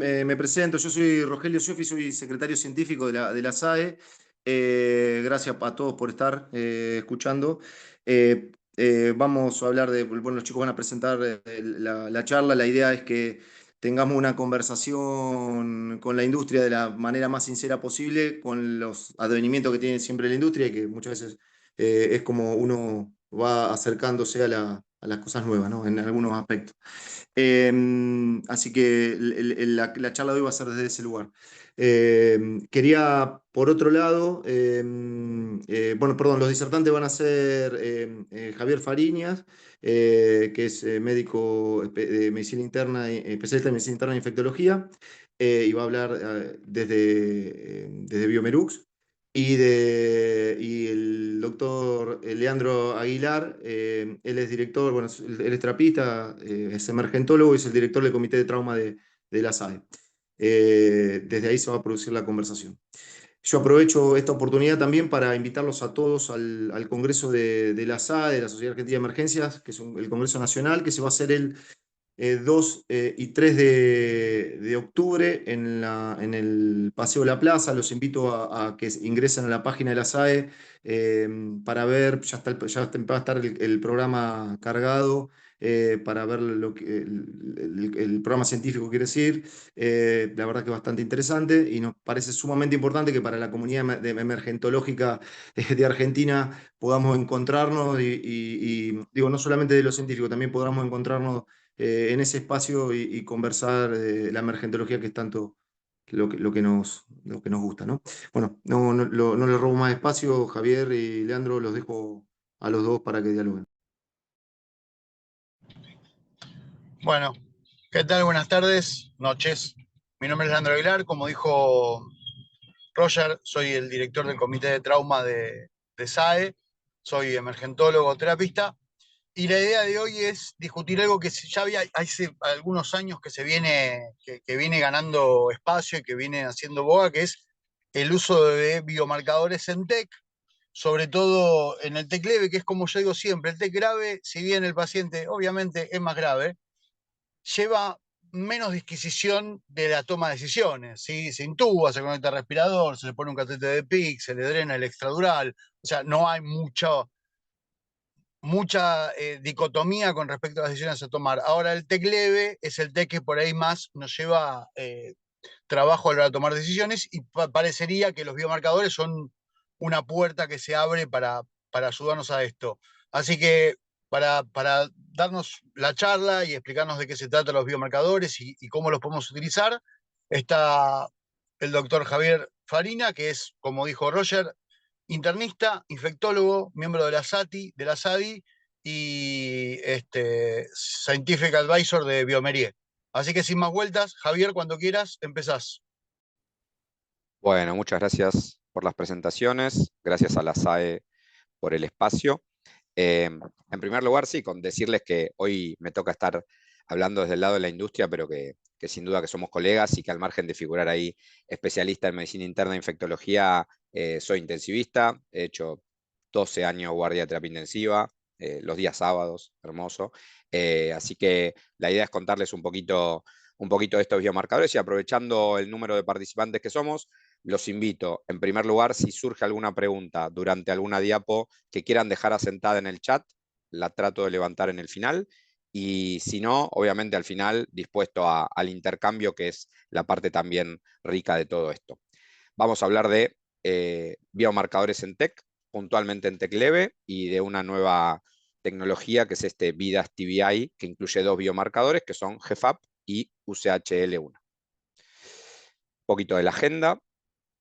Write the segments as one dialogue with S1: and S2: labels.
S1: Me presento, yo soy Rogelio Scioffi, soy secretario científico de la SAE. Gracias a todos por estar escuchando. Vamos a hablar bueno, los chicos van a presentar la charla. La idea es que tengamos una conversación con la industria de la manera más sincera posible, con los advenimientos que tiene siempre la industria y que muchas veces es como uno va acercándose a las cosas nuevas, ¿no? En algunos aspectos. Así que la charla de hoy va a ser desde ese lugar. Quería, por otro lado, bueno, perdón, los disertantes van a ser Javier Fariñas, que es médico de medicina interna, especialista en medicina interna e infectología, y va a hablar desde Biomerux. Y el doctor Leandro Aguilar, él es director, bueno, él es terapista, es emergentólogo y es el director del comité de trauma de la SAE. Desde ahí se va a producir la conversación. Yo aprovecho esta oportunidad también para invitarlos a todos al Congreso de la SAE, de la Sociedad Argentina de Emergencias, que es el Congreso Nacional, que se va a hacer el 2 y 3 de octubre en el Paseo de la Plaza. Los invito a que ingresen a la página de la SAE para ver, va a estar el programa cargado. Para ver el programa científico, quiere decir. La verdad que es bastante interesante y nos parece sumamente importante que para la comunidad emergentológica de Argentina podamos encontrarnos digo, no solamente de los científicos, también podamos encontrarnos en ese espacio y conversar la emergentología, que es tanto lo que nos gusta, ¿no? Bueno, no les robo más espacio. Javier y Leandro, los dejo a los dos para que dialoguen.
S2: Bueno, ¿qué tal? Buenas tardes, noches. Mi nombre es Leandro Aguilar, como dijo Roger, soy el director del comité de trauma de SAE, soy emergentólogo terapista, y la idea de hoy es discutir algo que ya había hace algunos años que viene ganando espacio y que viene haciendo boga, que es el uso de biomarcadores en TEC, sobre todo en el TEC leve, que es como yo digo siempre, el TEC grave, si bien el paciente obviamente es más grave, lleva menos disquisición de la toma de decisiones, ¿sí? Se intuba, se conecta al respirador, se le pone un catete de PIC, se le drena el extradural, o sea, no hay mucha dicotomía con respecto a las decisiones a tomar. Ahora el TEC leve es el TEC que por ahí más nos lleva trabajo a la hora de tomar decisiones y parecería que los biomarcadores son una puerta que se abre para ayudarnos a esto. Así que para darnos la charla y explicarnos de qué se tratan los biomarcadores y cómo los podemos utilizar, está el doctor Javier Farina, que es, como dijo Roger, internista, infectólogo, miembro de la SATI, de la SADI y Scientific Advisor de Biomerie. Así que sin más vueltas, Javier, cuando quieras, empezás.
S3: Bueno, muchas gracias por las presentaciones, gracias a la SAE por el espacio. En primer lugar, sí, con decirles que hoy me toca estar hablando desde el lado de la industria, pero que sin duda que somos colegas y que al margen de figurar ahí especialista en medicina interna e infectología, soy intensivista, he hecho 12 años guardia de terapia intensiva, los días sábados, hermoso. Así que la idea es contarles un poquito de estos biomarcadores y aprovechando el número de participantes que somos, los invito, en primer lugar, si surge alguna pregunta durante alguna diapo que quieran dejar asentada en el chat, la trato de levantar en el final. Y si no, obviamente al final dispuesto al intercambio, que es la parte también rica de todo esto. Vamos a hablar de biomarcadores en TEC, puntualmente en TEC leve, y de una nueva tecnología que es este VIDAS TBI, que incluye dos biomarcadores que son GFAP y UCHL1. Un poquito de la agenda,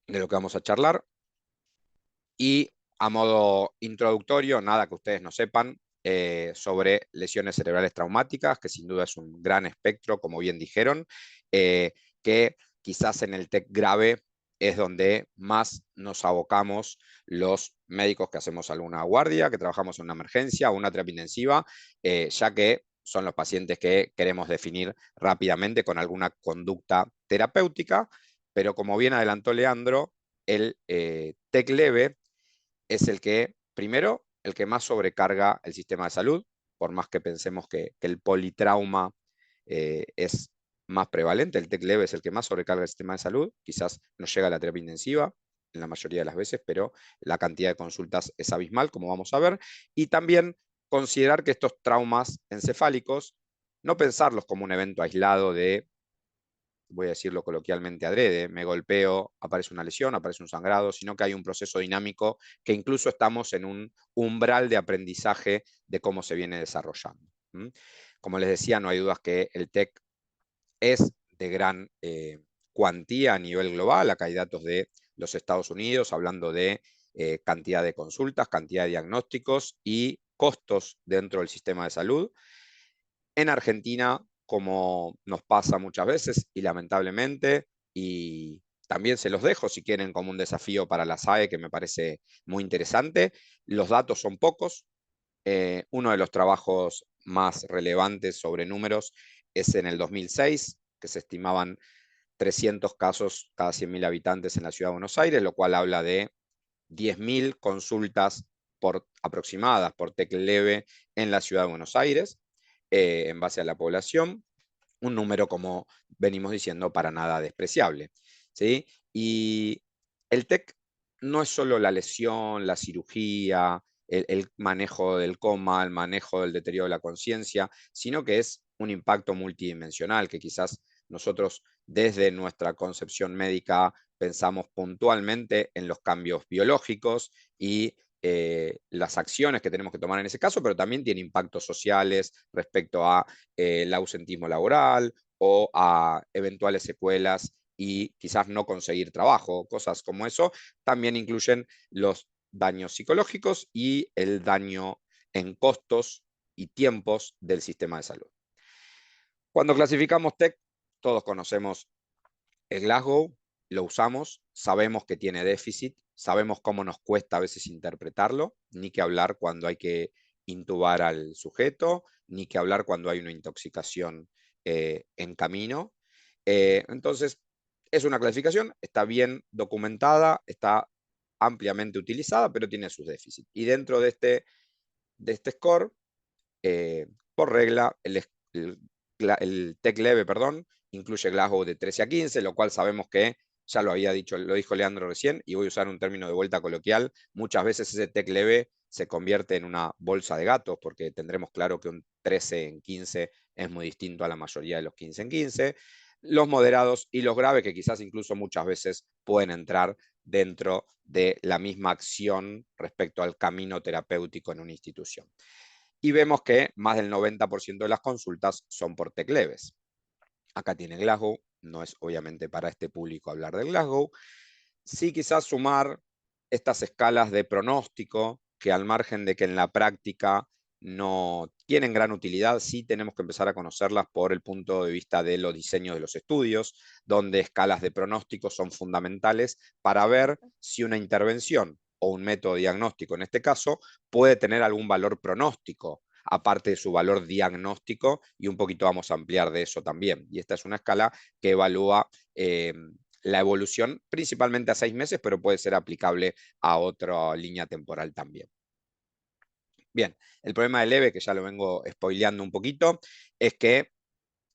S3: de lo que vamos a charlar. Y a modo introductorio, nada que ustedes no sepan, sobre lesiones cerebrales traumáticas, que sin duda es un gran espectro, como bien dijeron, que quizás en el TEC grave es donde más nos abocamos los médicos que hacemos alguna guardia, que trabajamos en una emergencia o una terapia intensiva, ya que son los pacientes que queremos definir rápidamente con alguna conducta terapéutica, pero como bien adelantó Leandro, el TEC leve es el que, primero, el que más sobrecarga el sistema de salud, por más que pensemos que el politrauma es más prevalente. El TEC leve es el que más sobrecarga el sistema de salud. Quizás no llega a la terapia intensiva en la mayoría de las veces, pero la cantidad de consultas es abismal, como vamos a ver. Y también considerar que estos traumas encefálicos, no pensarlos como un evento aislado de, voy a decirlo coloquialmente adrede, me golpeo, aparece una lesión, aparece un sangrado, sino que hay un proceso dinámico que incluso estamos en un umbral de aprendizaje de cómo se viene desarrollando. Como les decía, no hay dudas que el TEC es de gran cuantía a nivel global. Acá hay datos de los Estados Unidos hablando de cantidad de consultas, cantidad de diagnósticos y costos dentro del sistema de salud. En Argentina, como nos pasa muchas veces y lamentablemente, y también se los dejo si quieren como un desafío para la SAE, que me parece muy interesante, los datos son pocos. Uno de los trabajos más relevantes sobre números es en el 2006, que se estimaban 300 casos cada 100.000 habitantes en la ciudad de Buenos Aires, lo cual habla de 10.000 consultas aproximadas por TEC leve en la ciudad de Buenos Aires, en base a la población. Un número, como venimos diciendo, para nada despreciable, ¿sí? Y el TEC no es solo la lesión, la cirugía, el manejo del coma, el manejo del deterioro de la conciencia, sino que es un impacto multidimensional que quizás nosotros desde nuestra concepción médica pensamos puntualmente en los cambios biológicos y las acciones que tenemos que tomar en ese caso, pero también tiene impactos sociales respecto a el ausentismo laboral o a eventuales secuelas y quizás no conseguir trabajo, cosas como eso. También incluyen los daños psicológicos y el daño en costos y tiempos del sistema de salud. Cuando clasificamos TEC, todos conocemos el Glasgow, lo usamos, sabemos que tiene déficit, sabemos cómo nos cuesta a veces interpretarlo, ni que hablar cuando hay que intubar al sujeto, ni que hablar cuando hay una intoxicación en camino. Entonces, es una clasificación, está bien documentada, está ampliamente utilizada, pero tiene sus déficits. Y dentro de este score, por regla, el TEC leve, perdón, incluye Glasgow de 13 a 15, lo cual sabemos que, ya lo había dicho, lo dijo Leandro recién, y voy a usar un término de vuelta coloquial, muchas veces ese TEC leve se convierte en una bolsa de gatos, porque tendremos claro que un 13 en 15 es muy distinto a la mayoría de los 15 en 15. Los moderados y los graves, que quizás incluso muchas veces pueden entrar dentro de la misma acción respecto al camino terapéutico en una institución. Y vemos que más del 90% de las consultas son por TEC leves. Acá tiene Glasgow, no es obviamente para este público hablar del Glasgow. Sí, quizás sumar estas escalas de pronóstico, que al margen de que en la práctica no tienen gran utilidad, sí tenemos que empezar a conocerlas por el punto de vista de los diseños de los estudios, donde escalas de pronóstico son fundamentales para ver si una intervención o un método diagnóstico, en este caso, puede tener algún valor pronóstico, aparte de su valor diagnóstico, y un poquito vamos a ampliar de eso también. Y esta es una escala que evalúa la evolución principalmente a 6 meses, pero puede ser aplicable a otra línea temporal también. Bien, el problema del leve, que ya lo vengo spoileando un poquito, es que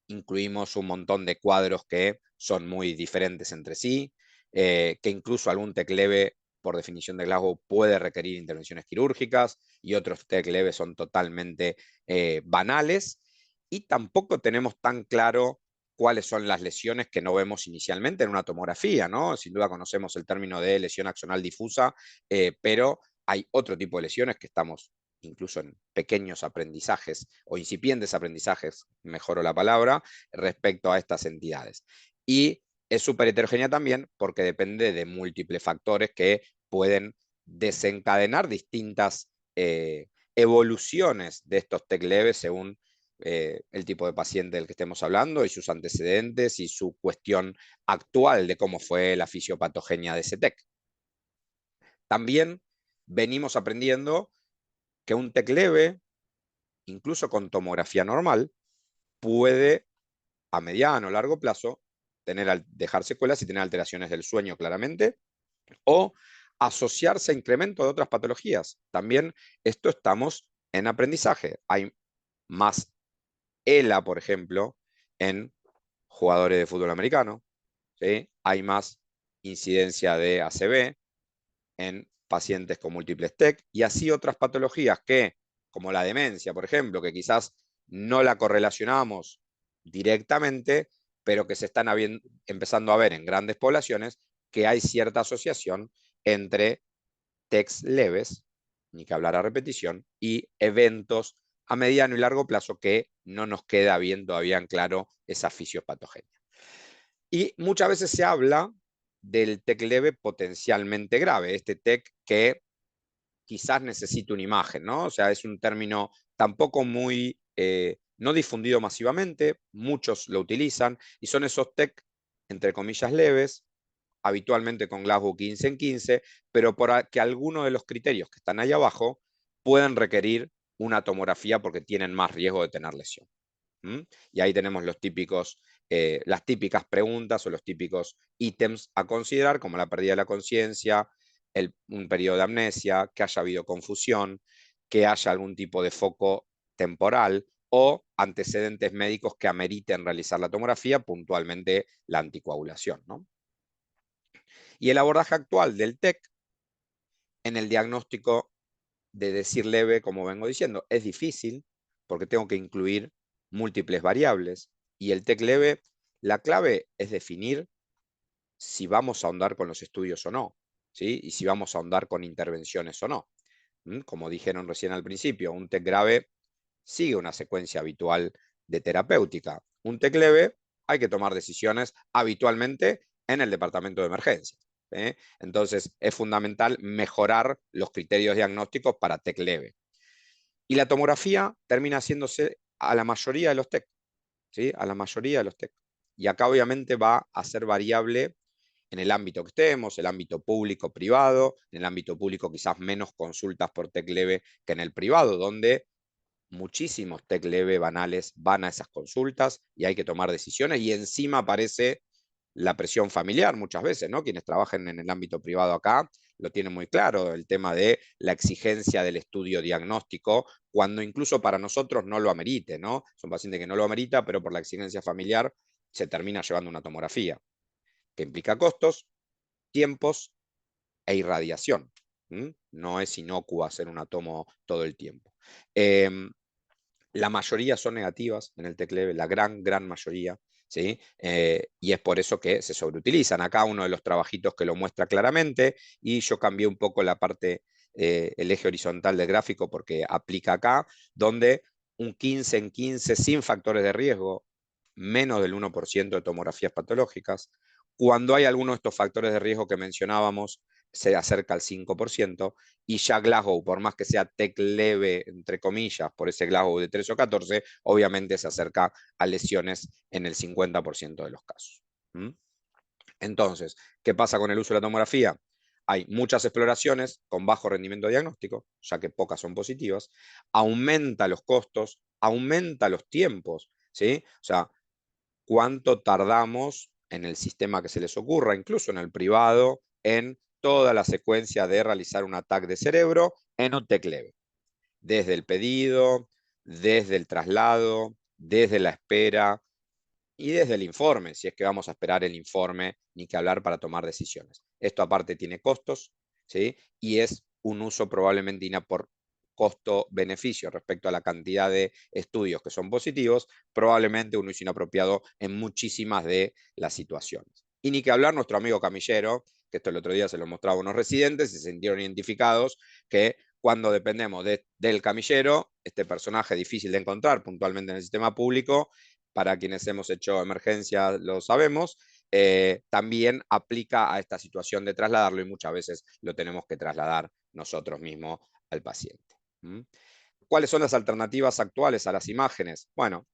S3: incluimos un montón de cuadros que son muy diferentes entre sí, que incluso algún TEC leve, por definición de Glasgow, puede requerir intervenciones quirúrgicas y otros TEC leves son totalmente banales, y tampoco tenemos tan claro cuáles son las lesiones que no vemos inicialmente en una tomografía, ¿no? Sin duda conocemos el término de lesión axonal difusa, pero hay otro tipo de lesiones que estamos incluso en pequeños aprendizajes o incipientes aprendizajes, mejoro la palabra, respecto a estas entidades. Y es súper heterogénea también porque depende de múltiples factores que pueden desencadenar distintas evoluciones de estos TEC leves según el tipo de paciente del que estemos hablando y sus antecedentes y su cuestión actual de cómo fue la fisiopatogenia de ese TEC. También venimos aprendiendo que un TEC leve, incluso con tomografía normal, puede a mediano o largo plazo dejar secuelas y tener alteraciones del sueño claramente, o asociarse a incremento de otras patologías. También esto estamos en aprendizaje. Hay más ELA, por ejemplo, en jugadores de fútbol americano, ¿sí? Hay más incidencia de ACV en pacientes con múltiples TEC, y así otras patologías que, como la demencia, por ejemplo, que quizás no la correlacionamos directamente, pero que se están empezando a ver en grandes poblaciones, que hay cierta asociación entre TECs leves, ni que hablar a repetición, y eventos a mediano y largo plazo que no nos queda bien todavía en claro esa fisiopatogenia. Y muchas veces se habla del TEC leve potencialmente grave, este TEC que quizás necesite una imagen, ¿no? O sea, es un término tampoco muy, no difundido masivamente, muchos lo utilizan, y son esos TEC, entre comillas, leves, habitualmente con Glasgow 15 en 15, pero por que algunos de los criterios que están ahí abajo pueden requerir una tomografía porque tienen más riesgo de tener lesión. Y ahí tenemos los típicos, las típicas preguntas o los típicos ítems a considerar, como la pérdida de la conciencia, un periodo de amnesia, que haya habido confusión, que haya algún tipo de foco temporal o antecedentes médicos que ameriten realizar la tomografía, puntualmente la anticoagulación, ¿no? Y el abordaje actual del TEC en el diagnóstico de decir leve, como vengo diciendo, es difícil porque tengo que incluir múltiples variables, y el TEC leve, la clave es definir si vamos a ahondar con los estudios o no, ¿sí? Y si vamos a ahondar con intervenciones o no. Como dijeron recién al principio, un TEC grave sigue una secuencia habitual de terapéutica. Un TEC leve hay que tomar decisiones habitualmente en el departamento de emergencia. Entonces es fundamental mejorar los criterios diagnósticos para TEC leve. Y la tomografía termina haciéndose a la mayoría de los TEC, ¿sí? A la mayoría de los TEC. Y acá obviamente va a ser variable en el ámbito que estemos, el ámbito público-privado, en el ámbito público quizás menos consultas por TEC leve que en el privado, donde muchísimos TEC leve banales van a esas consultas y hay que tomar decisiones, y encima aparece la presión familiar muchas veces, ¿no? Quienes trabajan en el ámbito privado acá lo tienen muy claro, el tema de la exigencia del estudio diagnóstico, cuando incluso para nosotros no lo amerite, ¿no? Es un paciente que no lo amerita, pero por la exigencia familiar se termina llevando una tomografía, que implica costos, tiempos e irradiación. No es inocuo hacer una tomo todo el tiempo. La mayoría son negativas en el TEC leve, la gran mayoría, ¿sí? Y es por eso que se sobreutilizan. Acá uno de los trabajitos que lo muestra claramente, y yo cambié un poco la parte, el eje horizontal del gráfico porque aplica acá, donde un 15 en 15 sin factores de riesgo, menos del 1% de tomografías patológicas. Cuando hay alguno de estos factores de riesgo que mencionábamos, se acerca al 5%, y ya Glasgow, por más que sea TEC leve, entre comillas, por ese Glasgow de 3 o 14, obviamente se acerca a lesiones en el 50% de los casos. Entonces, ¿qué pasa con el uso de la tomografía? Hay muchas exploraciones con bajo rendimiento diagnóstico, ya que pocas son positivas, aumenta los costos, aumenta los tiempos, ¿sí? O sea, cuánto tardamos en el sistema que se les ocurra, incluso en el privado, en toda la secuencia de realizar un ataque de cerebro en un TEC leve. Desde el pedido, desde el traslado, desde la espera y desde el informe, si es que vamos a esperar el informe, ni que hablar para tomar decisiones. Esto aparte tiene costos, ¿sí? Y es un uso probablemente costo-beneficio respecto a la cantidad de estudios que son positivos, probablemente un uso inapropiado en muchísimas de las situaciones. Y ni que hablar nuestro amigo camillero, que esto el otro día se lo mostraba a unos residentes, se sintieron identificados, que cuando dependemos del camillero, este personaje difícil de encontrar puntualmente en el sistema público, para quienes hemos hecho emergencia lo sabemos, también aplica a esta situación de trasladarlo, y muchas veces lo tenemos que trasladar nosotros mismos al paciente. ¿Cuáles son las alternativas actuales a las imágenes? Bueno,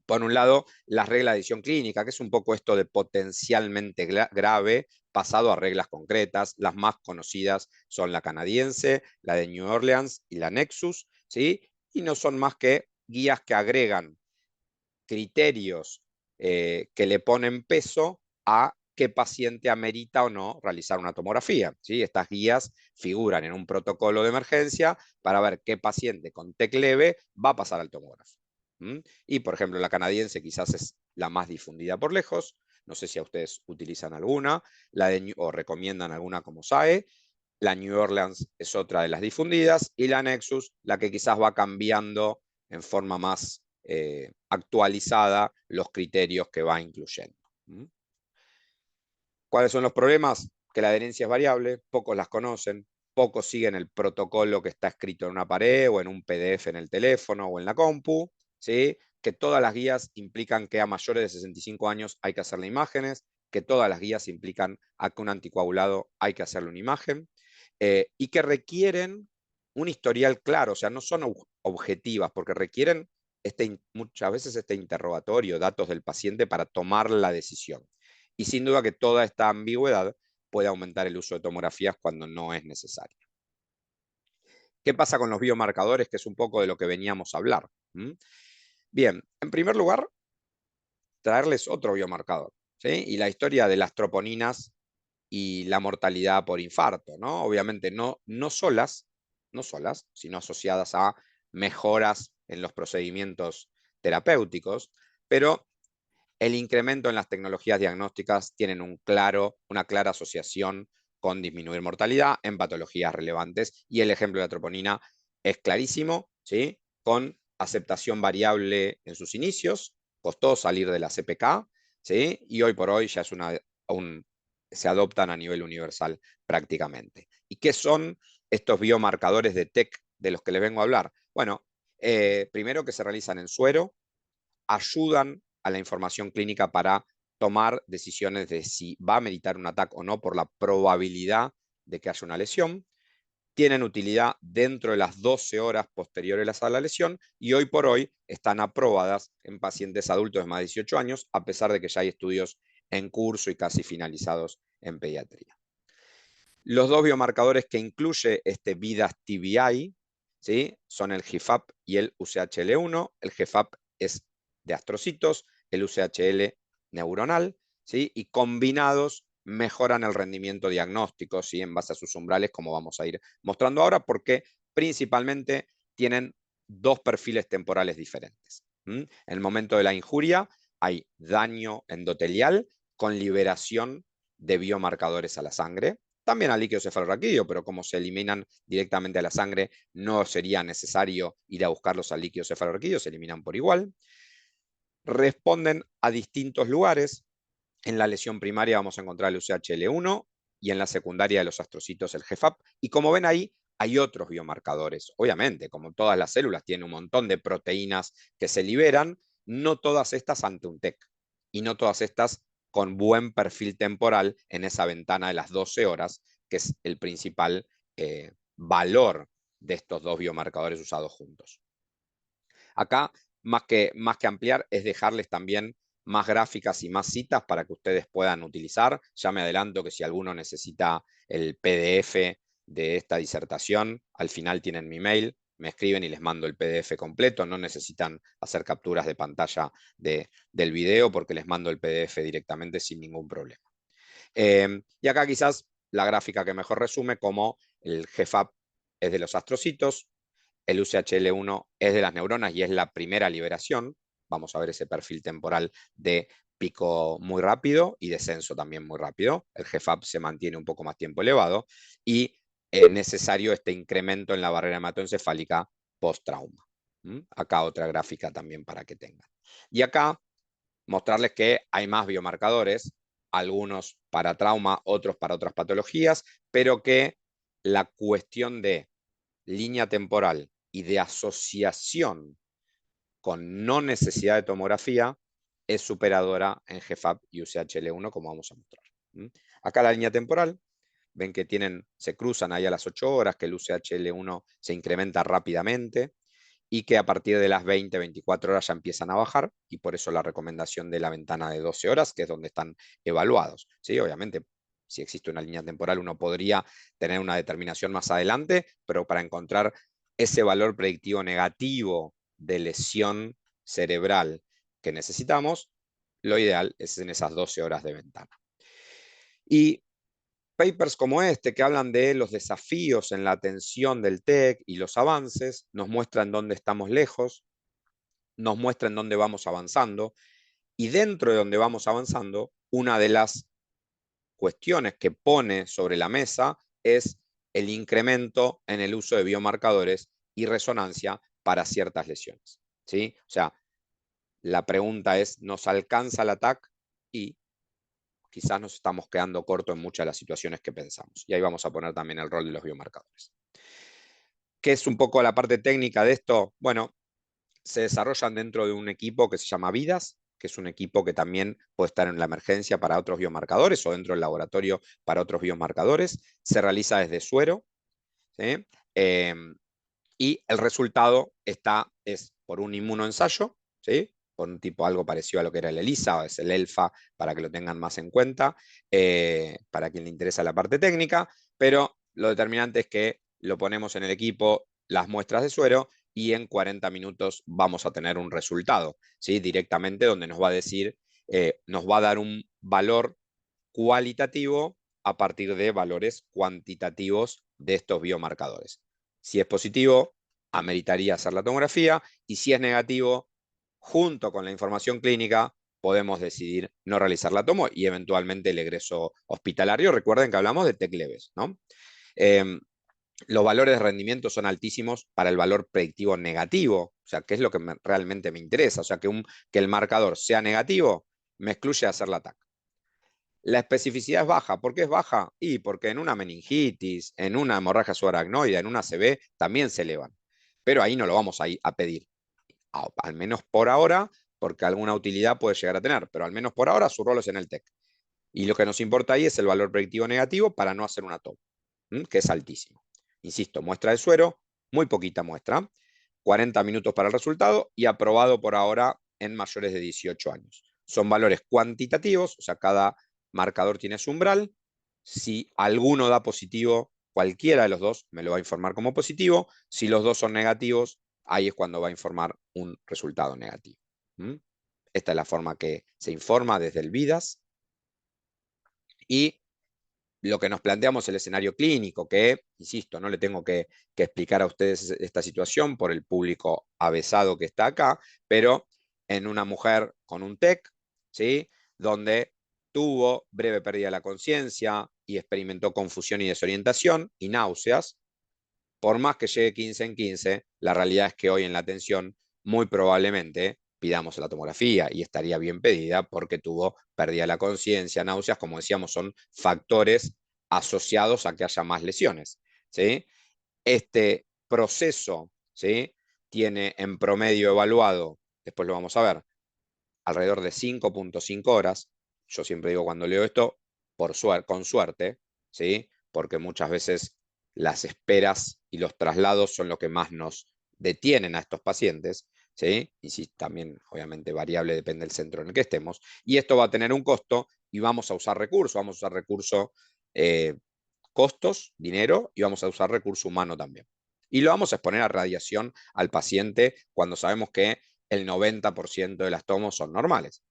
S3: por un lado, las reglas de edición clínica, que es un poco esto de potencialmente grave pasado a reglas concretas. Las más conocidas son la canadiense, la de New Orleans y la Nexus, ¿sí? Y no son más que guías que agregan criterios que le ponen peso a qué paciente amerita o no realizar una tomografía, ¿sí? Estas guías figuran en un protocolo de emergencia para ver qué paciente con TEC leve va a pasar al tomógrafo. Y, por ejemplo, la canadiense quizás es la más difundida por lejos. No sé si a ustedes utilizan alguna, o recomiendan alguna como SAE. La New Orleans es otra de las difundidas, y la Nexus, la que quizás va cambiando en forma más actualizada los criterios que va incluyendo. ¿Cuáles son los problemas? Que la adherencia es variable, pocos las conocen, pocos siguen el protocolo que está escrito en una pared o en un PDF en el teléfono o en la compu, ¿sí? Que todas las guías implican que a mayores de 65 años hay que hacerle imágenes, que todas las guías implican a que un anticoagulado hay que hacerle una imagen, y que requieren un historial claro, o sea, no son objetivas, porque requieren muchas veces este interrogatorio, datos del paciente para tomar la decisión. Y sin duda que toda esta ambigüedad puede aumentar el uso de tomografías cuando no es necesario. ¿Qué pasa con los biomarcadores? Que es un poco de lo que veníamos a hablar. Bien, en primer lugar, traerles otro biomarcador, ¿sí? Y la historia de las troponinas y la mortalidad por infarto, ¿no? Obviamente no solas, sino asociadas a mejoras en los procedimientos terapéuticos, pero el incremento en las tecnologías diagnósticas tienen una clara asociación con disminuir mortalidad en patologías relevantes, y el ejemplo de la troponina es clarísimo, ¿sí? Con aceptación variable en sus inicios, costó salir de la CPK, ¿sí? Y hoy por hoy ya es se adoptan a nivel universal prácticamente. ¿Y qué son estos biomarcadores de TEC de los que les vengo a hablar? Bueno, primero que se realizan en suero, ayudan a la información clínica para tomar decisiones de si va a meditar un ataque o no por la probabilidad de que haya una lesión. Tienen utilidad dentro de las 12 horas posteriores a la lesión, y hoy por hoy están aprobadas en pacientes adultos de más de 18 años, a pesar de que ya hay estudios en curso y casi finalizados en pediatría. Los dos biomarcadores que incluye este VIDAS TBI, ¿sí? Son el GFAP y el UCHL1. El GFAP es de astrocitos, el UCHL neuronal, ¿sí? Y combinados mejoran el rendimiento diagnóstico, ¿sí? En base a sus umbrales, como vamos a ir mostrando ahora, porque principalmente tienen dos perfiles temporales diferentes. En el momento de la injuria hay daño endotelial con liberación de biomarcadores a la sangre, también al líquido cefalorraquídeo, pero como se eliminan directamente a la sangre, no sería necesario ir a buscarlos al líquido cefalorraquídeo, se eliminan por igual. Responden a distintos lugares. En la lesión primaria vamos a encontrar el UCHL1 y en la secundaria de los astrocitos el GFAP. Y como ven ahí, hay otros biomarcadores. Obviamente, como todas las células tienen un montón de proteínas que se liberan, no todas estas ante un TEC y no todas estas con buen perfil temporal en esa ventana de las 12 horas, que es el principal valor de estos dos biomarcadores usados juntos. Acá, más que ampliar, es dejarles también más gráficas y más citas para que ustedes puedan utilizar. Ya me adelanto que si alguno necesita el PDF de esta disertación, al final tienen mi mail, me escriben y les mando el PDF completo. No necesitan hacer capturas de pantalla del video, porque les mando el PDF directamente sin ningún problema. Y acá quizás la gráfica que mejor resume cómo el GFAP es de los astrocitos, el UCHL1 es de las neuronas y es la primera liberación. Vamos a ver ese perfil temporal de pico muy rápido y descenso también muy rápido. El GFAP se mantiene un poco más tiempo elevado, y es necesario este incremento en la barrera hematoencefálica post-trauma. Acá otra gráfica también para que tengan. Y acá mostrarles que hay más biomarcadores, algunos para trauma, otros para otras patologías, pero que la cuestión de línea temporal y de asociación con no necesidad de tomografía es superadora en GFAP y UCHL1, como vamos a mostrar. Acá la línea temporal, ven que se cruzan ahí a las 8 horas, que el UCHL1 se incrementa rápidamente y que a partir de las 20, 24 horas ya empiezan a bajar, y por eso la recomendación de la ventana de 12 horas, que es donde están evaluados. ¿Sí? Obviamente, si existe una línea temporal, uno podría tener una determinación más adelante, pero para encontrar ese valor predictivo negativo de lesión cerebral que necesitamos, lo ideal es en esas 12 horas de ventana. Y papers como este, que hablan de los desafíos en la atención del TEC y los avances, nos muestran dónde estamos lejos, nos muestra en dónde vamos avanzando, y dentro de donde vamos avanzando, una de las cuestiones que pone sobre la mesa es el incremento en el uso de biomarcadores y resonancia para ciertas lesiones, ¿sí? O sea, la pregunta es, ¿nos alcanza el ATAC? Y quizás nos estamos quedando cortos en muchas de las situaciones que pensamos. Y ahí vamos a poner también el rol de los biomarcadores. ¿Qué es un poco la parte técnica de esto? Bueno, se desarrollan dentro de un equipo que se llama VIDAS, que es un equipo que también puede estar en la emergencia para otros biomarcadores o dentro del laboratorio para otros biomarcadores. Se realiza desde suero, ¿sí? Y el resultado es por un inmunoensayo, ¿sí? Por un tipo algo parecido a lo que era el ELISA, o es el ELFA, para que lo tengan más en cuenta, para quien le interesa la parte técnica, pero lo determinante es que lo ponemos en el equipo, las muestras de suero, y en 40 minutos vamos a tener un resultado, ¿sí? Directamente donde nos va a decir, nos va a dar un valor cualitativo a partir de valores cuantitativos de estos biomarcadores. Si es positivo, ameritaría hacer la tomografía, y si es negativo, junto con la información clínica, podemos decidir no realizar la tomo y eventualmente el egreso hospitalario. Recuerden que hablamos de TEC leves, ¿no? Los valores de rendimiento son altísimos para el valor predictivo negativo, o sea, que es lo que realmente me interesa, o sea, que el marcador sea negativo, me excluye hacer la TAC. La especificidad es baja. ¿Por qué es baja? Y porque en una meningitis, en una hemorragia subaracnoide, en una ACV, también se elevan. Pero ahí no lo vamos a pedir. Al menos por ahora, porque alguna utilidad puede llegar a tener, pero al menos por ahora su rol es en el TEC. Y lo que nos importa ahí es el valor predictivo negativo para no hacer una TOP, que es altísimo. Insisto, muestra de suero, muy poquita muestra, 40 minutos para el resultado y aprobado por ahora en mayores de 18 años. Son valores cuantitativos, o sea, cada marcador tiene su umbral. Si alguno da positivo, cualquiera de los dos me lo va a informar como positivo. Si los dos son negativos, ahí es cuando va a informar un resultado negativo. Esta es la forma que se informa desde el VIDAS. Y lo que nos planteamos es el escenario clínico, que, insisto, no le tengo que explicar a ustedes esta situación por el público avesado que está acá, pero en una mujer con un TEC, ¿sí? Donde tuvo breve pérdida de la conciencia y experimentó confusión y desorientación y náuseas, por más que llegue 15 en 15, la realidad es que hoy en la atención muy probablemente pidamos la tomografía y estaría bien pedida porque tuvo pérdida de la conciencia, náuseas, como decíamos, son factores asociados a que haya más lesiones, ¿sí? Este proceso, ¿sí? Tiene en promedio evaluado, después lo vamos a ver, alrededor de 5.5 horas. Yo siempre digo cuando leo esto, con suerte, ¿sí? Porque muchas veces las esperas y los traslados son lo que más nos detienen a estos pacientes, ¿sí? Y si también, obviamente, variable depende del centro en el que estemos. Y esto va a tener un costo y vamos a usar recursos, costos, dinero, y vamos a usar recurso humano también. Y lo vamos a exponer a radiación al paciente cuando sabemos que el 90% de las tomos son normales.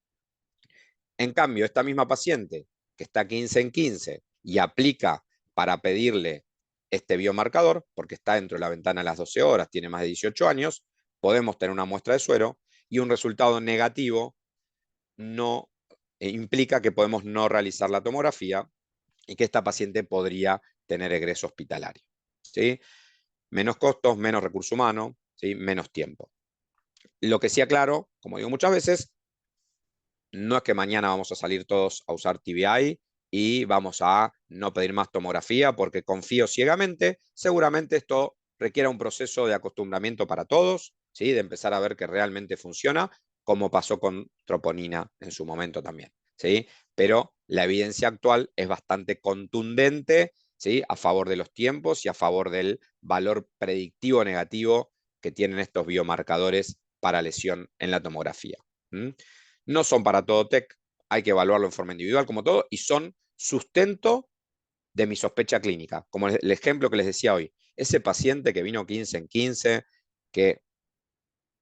S3: En cambio, esta misma paciente que está 15 en 15 y aplica para pedirle este biomarcador, porque está dentro de la ventana a las 12 horas, tiene más de 18 años, podemos tener una muestra de suero y un resultado negativo no implica que podemos no realizar la tomografía y que esta paciente podría tener egreso hospitalario, ¿sí? Menos costos, menos recurso humano, ¿sí? Menos tiempo. Lo que sí aclaro, como digo muchas veces, no es que mañana vamos a salir todos a usar TBI y vamos a no pedir más tomografía porque confío ciegamente. Seguramente esto requiere un proceso de acostumbramiento para todos, ¿sí? De empezar a ver que realmente funciona, como pasó con troponina en su momento también, ¿sí? Pero la evidencia actual es bastante contundente, ¿sí? A favor de los tiempos y a favor del valor predictivo negativo que tienen estos biomarcadores para lesión en la tomografía. No son para todo TEC, hay que evaluarlo en forma individual como todo, y son sustento de mi sospecha clínica. Como el ejemplo que les decía hoy, ese paciente que vino 15 en 15, que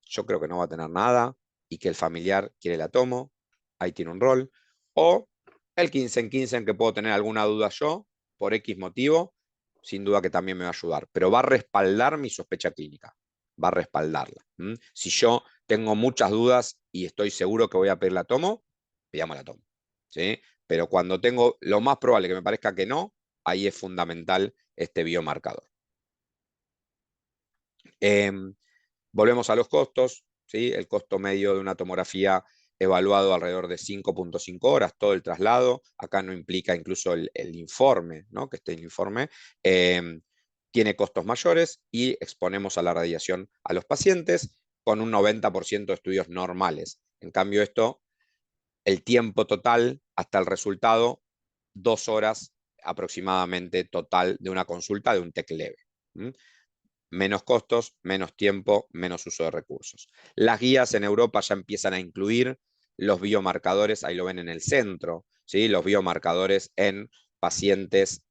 S3: yo creo que no va a tener nada y que el familiar quiere la tomo, ahí tiene un rol. O el 15 en 15 en que puedo tener alguna duda yo, por X motivo, sin duda que también me va a ayudar, pero va a respaldar mi sospecha clínica, va a respaldarla. Si yo tengo muchas dudas y estoy seguro que voy a pedir la tomo, pidamos la tomo, ¿sí? Pero cuando tengo lo más probable que me parezca que no, ahí es fundamental este biomarcador. Volvemos a los costos, ¿sí? El costo medio de una tomografía evaluado alrededor de 5.5 horas, todo el traslado, acá no implica incluso el informe, ¿no? Que esté el informe, tiene costos mayores y exponemos a la radiación a los pacientes con un 90% de estudios normales. En cambio esto, el tiempo total hasta el resultado, 2 horas aproximadamente total de una consulta de un TEC leve. Menos costos, menos tiempo, menos uso de recursos. Las guías en Europa ya empiezan a incluir los biomarcadores, ahí lo ven en el centro, ¿sí? Los biomarcadores en pacientes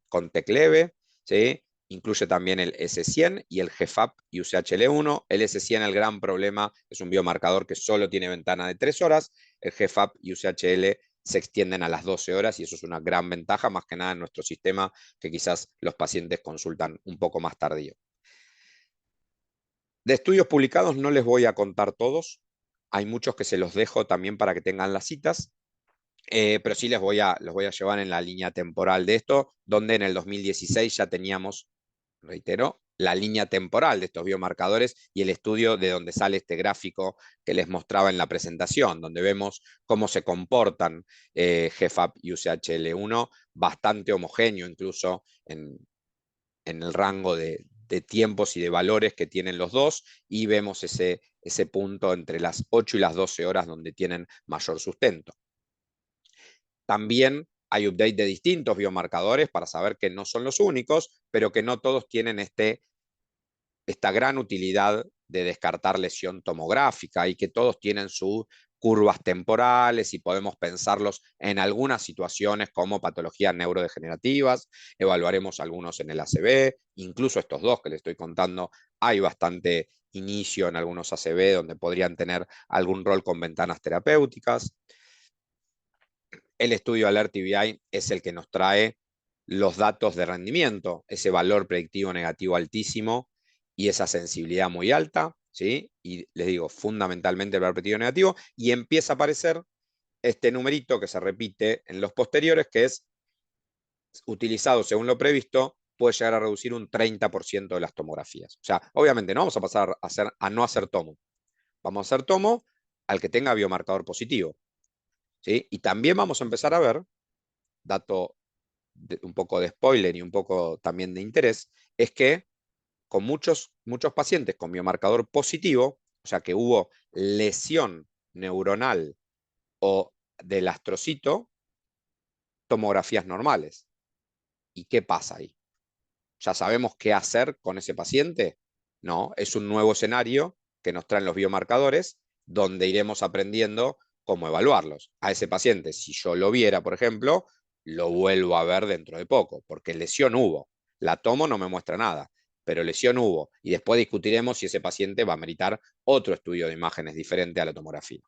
S3: con TEC leve, ¿sí? Incluye también el S100 y el GFAP y UCHL1. El S100, el gran problema, es un biomarcador que solo tiene ventana de 3 horas. El GFAP y UCHL se extienden a las 12 horas y eso es una gran ventaja, más que nada en nuestro sistema, que quizás los pacientes consultan un poco más tardío. De estudios publicados no les voy a contar todos, hay muchos que se los dejo también para que tengan las citas, pero sí los voy a llevar en la línea temporal de esto, donde en el 2016 ya teníamos, reitero, la línea temporal de estos biomarcadores y el estudio de donde sale este gráfico que les mostraba en la presentación, donde vemos cómo se comportan GFAP y UCHL1, bastante homogéneo incluso en el rango de tiempos y de valores que tienen los dos, y vemos ese punto entre las 8 y las 12 horas donde tienen mayor sustento. También hay update de distintos biomarcadores para saber que no son los únicos, pero que no todos tienen esta gran utilidad de descartar lesión tomográfica y que todos tienen sus curvas temporales y podemos pensarlos en algunas situaciones como patologías neurodegenerativas. Evaluaremos algunos en el ACV, incluso estos dos que les estoy contando, hay bastante inicio en algunos ACV donde podrían tener algún rol con ventanas terapéuticas. El estudio ALERT-TBI es el que nos trae los datos de rendimiento, ese valor predictivo negativo altísimo y esa sensibilidad muy alta, ¿sí? Y les digo, fundamentalmente el valor predictivo negativo, y empieza a aparecer este numerito que se repite en los posteriores, que es utilizado según lo previsto, puede llegar a reducir un 30% de las tomografías. O sea, obviamente no vamos a pasar a no hacer tomo. Vamos a hacer tomo al que tenga biomarcador positivo, ¿sí? Y también vamos a empezar a ver, dato un poco de spoiler y un poco también de interés, es que con muchos pacientes con biomarcador positivo, o sea que hubo lesión neuronal o del astrocito, tomografías normales. ¿Y qué pasa ahí? ¿Ya sabemos qué hacer con ese paciente? No, es un nuevo escenario que nos traen los biomarcadores, donde iremos aprendiendo cómo evaluarlos. A ese paciente, si yo lo viera, por ejemplo, lo vuelvo a ver dentro de poco, porque lesión hubo. La tomo no me muestra nada, pero lesión hubo. Y después discutiremos si ese paciente va a meritar otro estudio de imágenes diferente a la tomografía.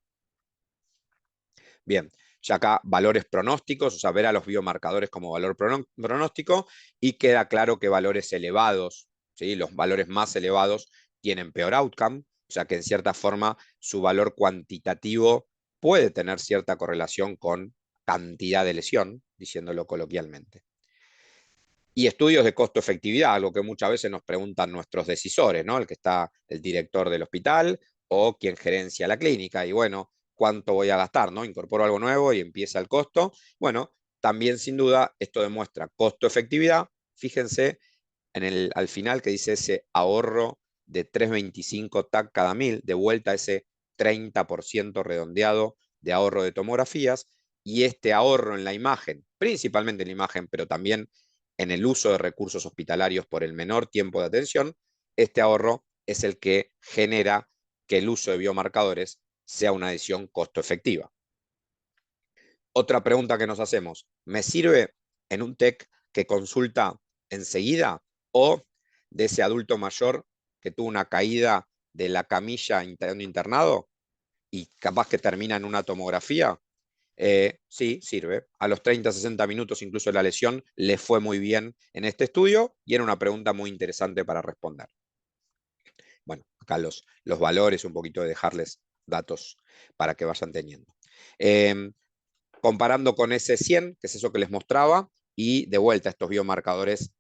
S3: Bien, ya acá valores pronósticos, o sea, ver a los biomarcadores como valor pronóstico, y queda claro que valores elevados, ¿sí? Los valores más elevados tienen peor outcome, o sea que en cierta forma su valor cuantitativo puede tener cierta correlación con cantidad de lesión, diciéndolo coloquialmente. Y estudios de costo-efectividad, algo que muchas veces nos preguntan nuestros decisores, ¿no? El que está el director del hospital o quien gerencia la clínica. Y bueno, ¿cuánto voy a gastar? ¿No? Incorporo algo nuevo y empieza el costo. Bueno, también sin duda esto demuestra costo-efectividad. Fíjense al final que dice ese ahorro de 3,25 TAC cada 1000, de vuelta ese 30% redondeado de ahorro de tomografías, y este ahorro en la imagen, principalmente en la imagen, pero también en el uso de recursos hospitalarios por el menor tiempo de atención, este ahorro es el que genera que el uso de biomarcadores sea una decisión costo efectiva. Otra pregunta que nos hacemos, ¿me sirve en un TEC que consulta enseguida o de ese adulto mayor que tuvo una caída de la camilla internado y capaz que termina en una tomografía? Sí, sirve. A los 30-60 minutos incluso la lesión le fue muy bien en este estudio y era una pregunta muy interesante para responder. Bueno, acá los valores, un poquito de dejarles datos para que vayan teniendo. Comparando con ese 100, que es eso que les mostraba, y de vuelta estos biomarcadores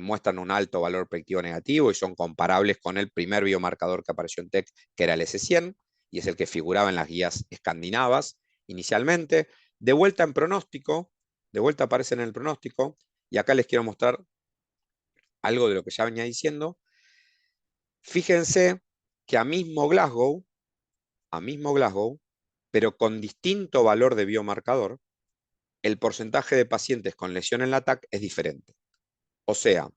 S3: muestran un alto valor predictivo negativo y son comparables con el primer biomarcador que apareció en TEC, que era el S100, y es el que figuraba en las guías escandinavas inicialmente. De vuelta en pronóstico, de vuelta aparecen en el pronóstico, y acá les quiero mostrar algo de lo que ya venía diciendo. Fíjense que a mismo Glasgow, pero con distinto valor de biomarcador, el porcentaje de pacientes con lesión en la TAC es diferente. O sea,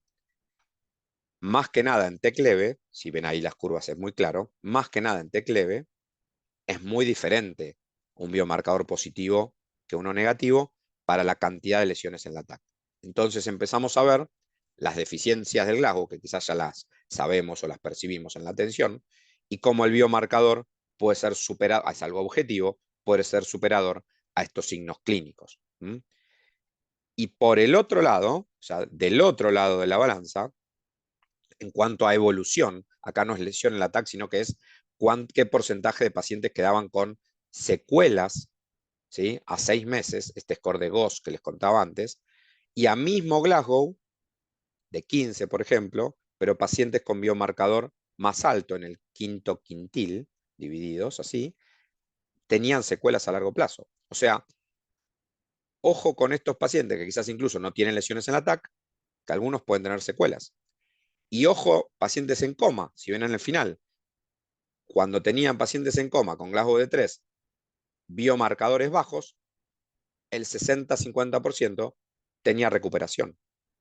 S3: más que nada en TEC leve, si ven ahí las curvas es muy claro, más que nada en TEC leve es muy diferente un biomarcador positivo que uno negativo para la cantidad de lesiones en la TAC. Entonces empezamos a ver las deficiencias del Glasgow, que quizás ya las sabemos o las percibimos en la atención, y cómo el biomarcador puede ser superado, es algo objetivo, puede ser superador a estos signos clínicos. Y por el otro lado, o sea, del otro lado de la balanza, en cuanto a evolución, acá no es lesión en la TAC, sino que es qué porcentaje de pacientes quedaban con secuelas, ¿sí? A 6 meses, este score de Gauss que les contaba antes, y a mismo Glasgow, de 15, por ejemplo, pero pacientes con biomarcador más alto en el quinto quintil, divididos así, tenían secuelas a largo plazo. O sea, ojo con estos pacientes que quizás incluso no tienen lesiones en la TAC, que algunos pueden tener secuelas. Y ojo, pacientes en coma, si ven en el final, cuando tenían pacientes en coma con Glasgow de 3, biomarcadores bajos, el 60-50% tenía recuperación.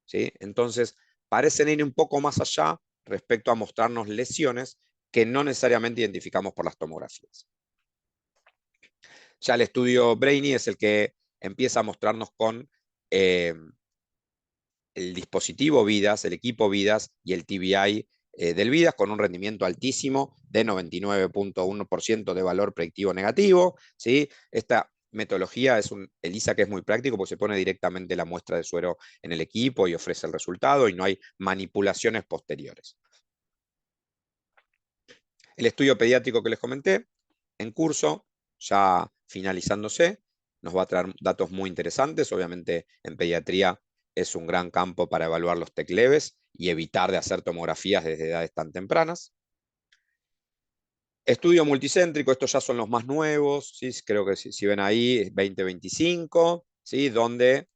S3: ¿Sí? Entonces, parecen ir un poco más allá respecto a mostrarnos lesiones que no necesariamente identificamos por las tomografías. Ya el estudio Brainy es el que empieza a mostrarnos con el dispositivo Vidas, el equipo Vidas y el TBI del Vidas con un rendimiento altísimo de 99.1% de valor predictivo negativo. ¿Sí? Esta metodología es un ELISA que es muy práctico porque se pone directamente la muestra de suero en el equipo y ofrece el resultado y no hay manipulaciones posteriores. El estudio pediátrico que les comenté, en curso, ya finalizándose, nos va a traer datos muy interesantes. Obviamente en pediatría es un gran campo para evaluar los TEC leves y evitar de hacer tomografías desde edades tan tempranas. Estudio multicéntrico, estos ya son los más nuevos, ¿sí? Creo que si ven ahí, es 2025, ¿sí? Donde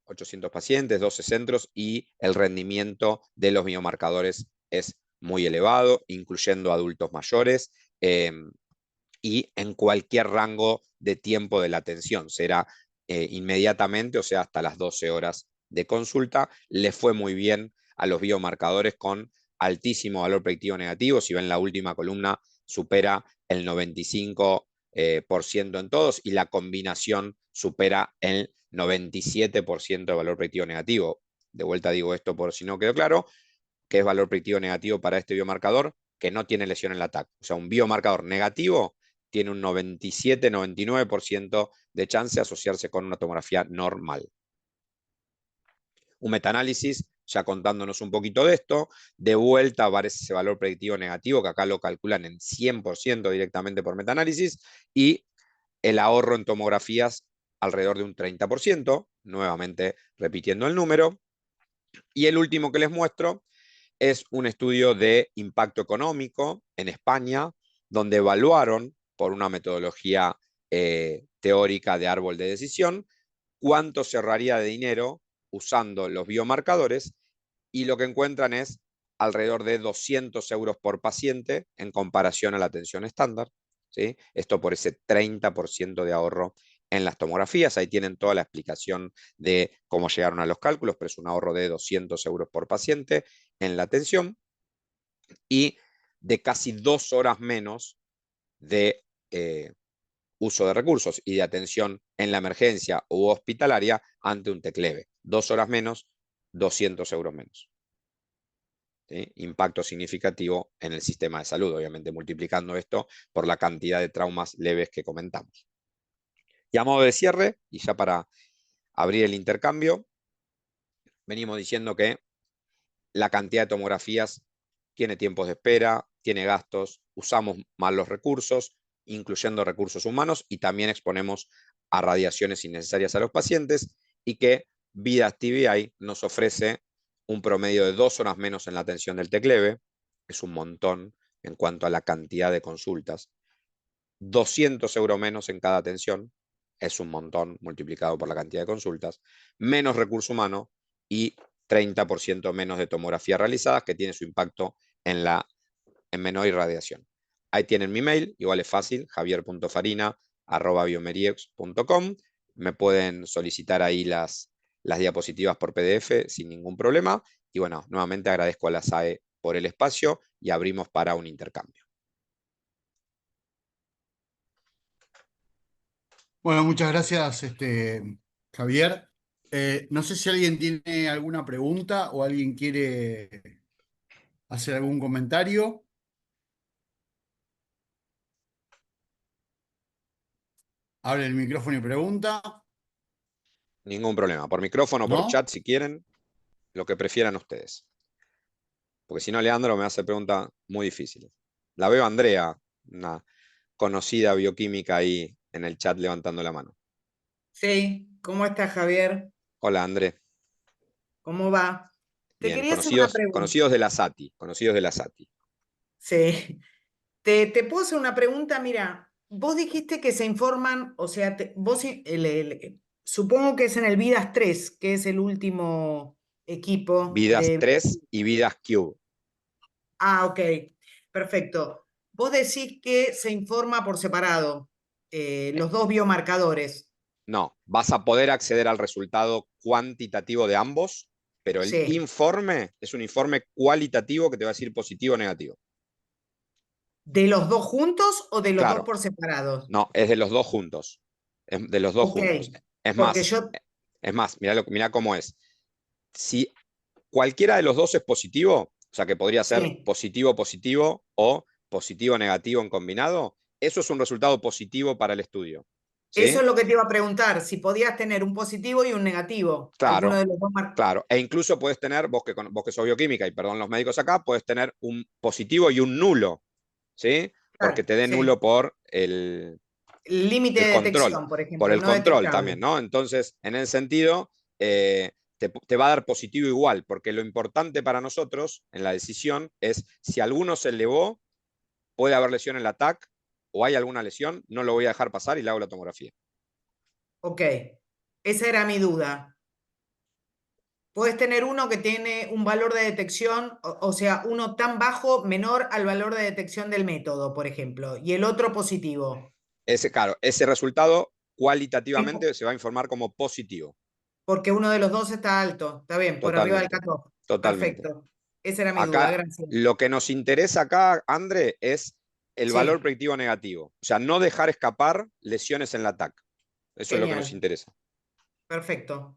S3: 800 pacientes, 12 centros y el rendimiento de los biomarcadores es muy elevado, incluyendo adultos mayores y en cualquier rango de tiempo de la atención. Será inmediatamente, o sea, hasta las 12 horas de consulta. Le fue muy bien a los biomarcadores con altísimo valor predictivo negativo. Si ven la última columna, supera el 95% en todos y la combinación supera el 97% de valor predictivo negativo. De vuelta digo esto por si no quedó claro, que es valor predictivo negativo para este biomarcador que no tiene lesión en la TAC. O sea, un biomarcador negativo tiene un 97-99% de chance de asociarse con una tomografía normal. Un metaanálisis, ya contándonos un poquito de esto, de vuelta aparece ese valor predictivo negativo, que acá lo calculan en 100% directamente por metaanálisis, y el ahorro en tomografías alrededor de un 30%, nuevamente repitiendo el número. Y el último que les muestro es un estudio de impacto económico en España, donde evaluaron por una metodología teórica de árbol de decisión cuánto se ahorraría de dinero usando los biomarcadores, y lo que encuentran es alrededor de 200 euros por paciente en comparación a la atención estándar. ¿Sí? Esto por ese 30% de ahorro en las tomografías. Ahí tienen toda la explicación de cómo llegaron a los cálculos, pero es un ahorro de 200 euros por paciente en la atención y de casi 2 horas menos de uso de recursos y de atención en la emergencia u hospitalaria ante un TEC leve. 2 horas menos, 200 euros menos. ¿Sí? Impacto significativo en el sistema de salud, obviamente multiplicando esto por la cantidad de traumas leves que comentamos. Y a modo de cierre, y ya para abrir el intercambio, venimos diciendo que la cantidad de tomografías tiene tiempos de espera, tiene gastos, usamos mal los recursos, incluyendo recursos humanos, y también exponemos a radiaciones innecesarias a los pacientes, y que Vidas TBI nos ofrece un promedio de 2 horas menos en la atención del TECLEVE, es un montón en cuanto a la cantidad de consultas, 200 euros menos en cada atención, es un montón multiplicado por la cantidad de consultas, menos recurso humano y 30% menos de tomografía realizadas, que tiene su impacto en menor irradiación. Ahí tienen mi mail, igual es fácil, javier.farina@biomeriex.com. Me pueden solicitar ahí las diapositivas por PDF sin ningún problema. Y bueno, nuevamente agradezco a la SAE por el espacio y abrimos para un intercambio.
S2: Bueno, muchas gracias, Javier. No sé si alguien tiene alguna pregunta o alguien quiere hacer algún comentario. Abre el micrófono y pregunta,
S3: Ningún problema. Por micrófono, por
S2: ¿no?
S3: chat, si quieren, lo que prefieran ustedes. Porque si no, Leandro me hace preguntas muy difíciles. La veo a Andrea, una conocida bioquímica ahí en el chat levantando la mano.
S4: Sí, ¿cómo estás, Javier?
S3: Hola, André.
S4: ¿Cómo va? Te
S3: Bien,
S4: quería hacer una pregunta.
S3: conocidos de la SATI, conocidos de la SATI.
S4: Sí, te puedo hacer una pregunta. Mira, vos dijiste que se informan, o sea, supongo que es en el Vidas 3, que es el último equipo
S3: Vidas
S4: de...
S3: 3 y Vidas Cube.
S4: Ah, ok, perfecto. Vos decís que se informa por separado, los dos biomarcadores.
S3: No, vas a poder acceder al resultado cuantitativo de ambos, pero el
S4: Sí.
S3: informe es un informe cualitativo que te va a decir positivo o negativo.
S4: ¿De los dos juntos o de los dos
S3: Claro,
S4: por separado?
S3: no, es de los dos juntos. Es de los dos
S4: Ok,
S3: juntos. Es
S4: porque
S3: más,
S4: yo...
S3: mirá cómo es. Si cualquiera de los dos es positivo, o sea que podría ser
S4: Sí.
S3: positivo-positivo o positivo-negativo en combinado, eso es un resultado positivo para el estudio.
S4: Eso
S3: ¿Sí?
S4: es lo que te iba a preguntar, si podías tener un positivo y un negativo, alguno
S3: Claro,
S4: de los dos.
S3: claro. E incluso puedes tener, vos que sos bioquímica, y perdón los médicos acá, puedes tener un positivo y un nulo, ¿sí? Porque
S4: Claro,
S3: te dé
S4: sí.
S3: nulo por
S4: El límite
S3: el
S4: de
S3: control,
S4: detección, por
S3: por
S4: ejemplo,
S3: el
S4: no
S3: control también,
S4: detectable.
S3: ¿no? Entonces, en ese sentido, te va a dar positivo igual, porque lo importante para nosotros en la decisión es si alguno se elevó, puede haber lesión en la TAC o hay alguna lesión, no lo voy a dejar pasar y le hago la tomografía.
S4: Ok, esa era mi duda. Puedes tener uno que tiene un valor de detección, o sea, uno tan bajo, menor al valor de detección del método, por ejemplo, y el otro positivo.
S3: Claro, ese resultado
S4: Sí,
S3: cualitativamente se va a informar como positivo.
S4: porque uno de los dos está alto, está bien, por arriba del
S3: Totalmente,
S4: cutoff.
S3: totalmente.
S4: Perfecto. Esa era mi duda,
S3: Acá,
S4: gracias.
S3: lo que nos interesa acá, André, es el valor
S4: Sí,
S3: predictivo negativo. O sea, no dejar escapar lesiones en la TAC. Eso es lo que nos
S4: genial.
S3: interesa.
S4: Perfecto.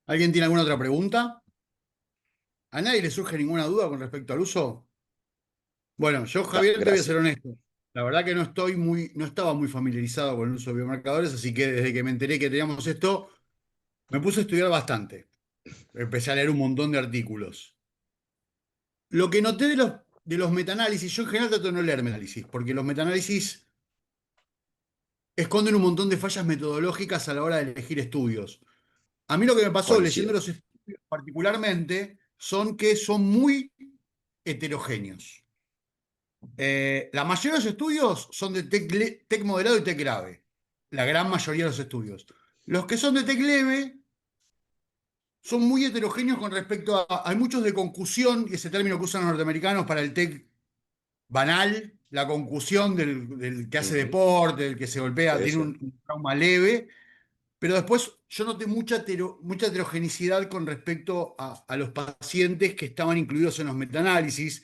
S2: ¿Alguien tiene alguna otra pregunta? ¿A nadie le surge ninguna duda con respecto al uso? Bueno, yo, Javier, te voy a
S3: Gracias.
S2: ser honesto. La verdad que no estaba muy familiarizado con el uso de biomarcadores, así que desde que me enteré que teníamos esto, me puse a estudiar bastante. Empecé a leer un montón de artículos. Lo que noté de los metaanálisis, yo en general trato de no leer metaanálisis, porque los metaanálisis esconden un montón de fallas metodológicas a la hora de elegir estudios. A mí lo que me pasó leyendo
S3: Coincido.
S2: los estudios particularmente son que son muy heterogéneos. La mayoría de los estudios son de TEC moderado y TEC grave. La gran mayoría de los estudios. Los que son de TEC leve son muy heterogéneos con respecto a... Hay muchos de concusión, y ese término que usan los norteamericanos para el TEC banal, la concusión del que hace
S3: Ujú.
S2: deporte, del que se golpea,
S3: Sí,
S2: tiene
S3: sí.
S2: un trauma leve, pero después yo noté mucha heterogeneidad con respecto a los pacientes que estaban incluidos en los metaanálisis.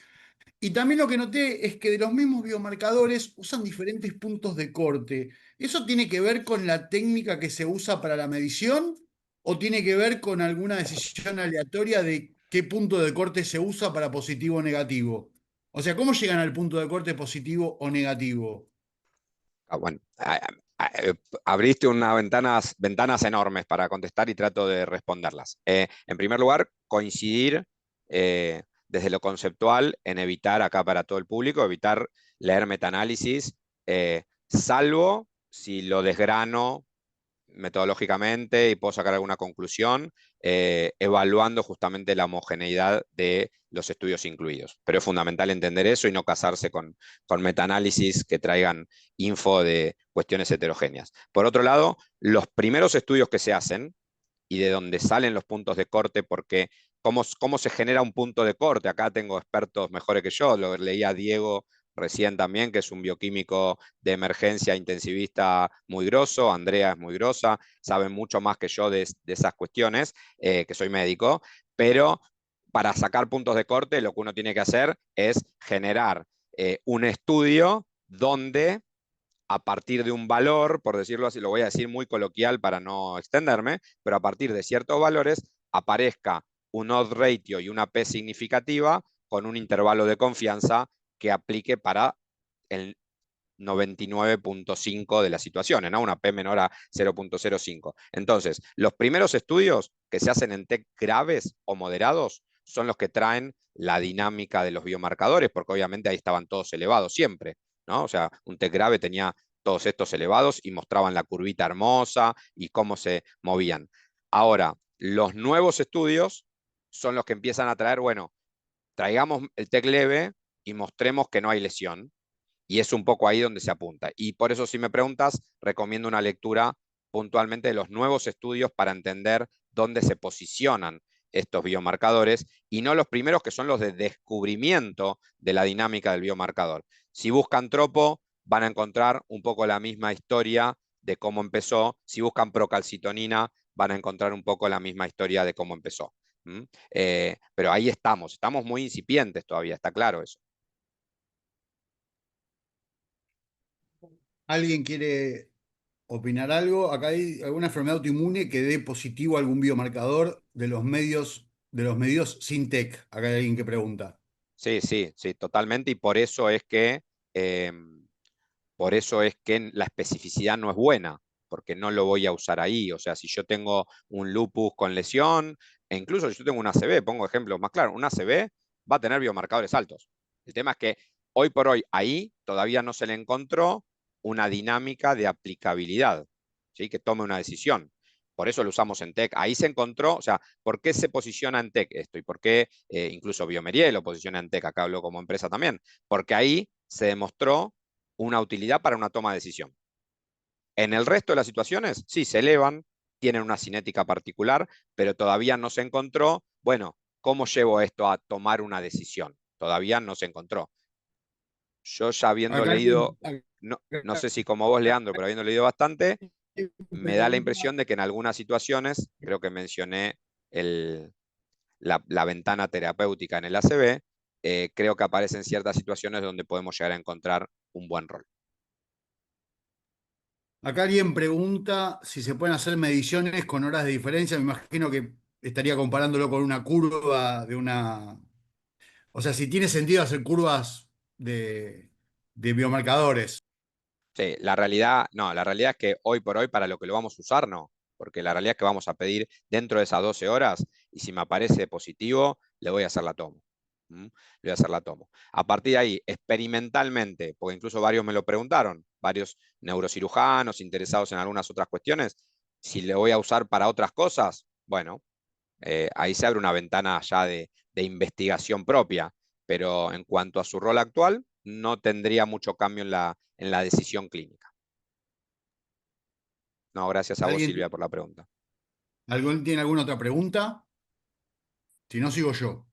S2: Y también lo que noté es que de los mismos biomarcadores usan diferentes puntos de corte. ¿Eso tiene que ver con la técnica que se usa para la medición o tiene que ver con alguna decisión aleatoria de qué punto de corte se usa para positivo o negativo? O sea, ¿cómo llegan al punto de corte positivo o negativo?
S3: Bueno, abriste unas ventanas enormes para contestar y trato de responderlas. En primer lugar, coincidir desde lo conceptual en evitar acá para todo el público, evitar leer metaanálisis, salvo si lo desgrano metodológicamente y puedo sacar alguna conclusión, evaluando justamente la homogeneidad de los estudios incluidos. Pero es fundamental entender eso y no casarse con metaanálisis que traigan info de cuestiones heterogéneas. Por otro lado, los primeros estudios que se hacen y de donde salen los puntos de corte, porque cómo se genera un punto de corte. Acá tengo expertos mejores que yo, lo leía Diego recién también, que es un bioquímico de emergencia intensivista muy grosso, Andrea es muy grosa, saben mucho más que yo de esas cuestiones, que soy médico, pero para sacar puntos de corte lo que uno tiene que hacer es generar un estudio donde a partir de un valor, por decirlo así, lo voy a decir muy coloquial para no extenderme, pero a partir de ciertos valores aparezca un odds ratio y una P significativa con un intervalo de confianza que aplique para el 99.5 de las situaciones, ¿no? Una P menor a 0.05. Entonces, los primeros estudios que se hacen en TEC graves o moderados son los que traen la dinámica de los biomarcadores, porque obviamente ahí estaban todos elevados siempre, ¿no? O sea, un TEC grave tenía todos estos elevados y mostraban la curvita hermosa y cómo se movían. Ahora, los nuevos estudios son los que empiezan a traer, bueno, traigamos el TEC leve y mostremos que no hay lesión, y es un poco ahí donde se apunta. Y por eso, si me preguntas, recomiendo una lectura puntualmente de los nuevos estudios para entender dónde se posicionan estos biomarcadores y no los primeros que son los de descubrimiento de la dinámica del biomarcador. Si buscan tropo, van a encontrar un poco la misma historia de cómo empezó. Si buscan procalcitonina, van a encontrar un poco la misma historia de cómo empezó. Pero ahí estamos muy incipientes todavía, está claro eso.
S2: ¿Alguien quiere opinar algo? Acá hay alguna enfermedad autoinmune que dé positivo a algún biomarcador de los medios sin TEC. Acá hay alguien que pregunta.
S3: Sí, sí, sí, totalmente. Y eh, por eso es que la especificidad no es buena, porque no lo voy a usar ahí. O sea, si yo tengo un lupus con lesión, e incluso si yo tengo un ACV, pongo ejemplos más claros, un ACV va a tener biomarcadores altos. El tema es que hoy por hoy ahí todavía no se le encontró una dinámica de aplicabilidad, ¿sí? Que tome una decisión. Por eso lo usamos en TEC. Ahí se encontró, o sea, ¿por qué se posiciona en TEC esto? ¿Y por qué incluso Biomeriel lo posiciona en TEC? Acá hablo como empresa también. Porque ahí se demostró una utilidad para una toma de decisión. En el resto de las situaciones, sí, se elevan, tienen una cinética particular, pero todavía no se encontró, bueno, ¿cómo llevo esto a tomar una decisión? Todavía no se encontró. Yo ya habiendo
S2: Acá
S3: leído,
S2: alguien,
S3: no sé si como vos, Leandro, pero habiendo leído bastante, me da la impresión de que en algunas situaciones, creo que mencioné la ventana terapéutica en el ACV, creo que aparecen ciertas situaciones donde podemos llegar a encontrar un buen rol.
S2: Acá alguien pregunta si se pueden hacer mediciones con horas de diferencia. Me imagino que estaría comparándolo con una curva de una... O sea, si tiene sentido hacer curvas de biomarcadores.
S3: Sí, la realidad, no, la realidad es que hoy por hoy para lo que lo vamos a usar, no, porque la realidad es que vamos a pedir dentro de esas 12 horas y si me aparece positivo, le voy a hacer la tomo. Le voy a hacer la tomo. A partir de ahí, experimentalmente, porque incluso varios me lo preguntaron, varios neurocirujanos interesados en algunas otras cuestiones, si le voy a usar para otras cosas, bueno, ahí se abre una ventana ya de investigación propia, pero en cuanto a su rol actual, no tendría mucho cambio en la decisión clínica. No, gracias a vos, Silvia,
S2: ¿Alguien,
S3: por la pregunta.
S2: ¿alguien tiene alguna otra pregunta? Si no, sigo yo.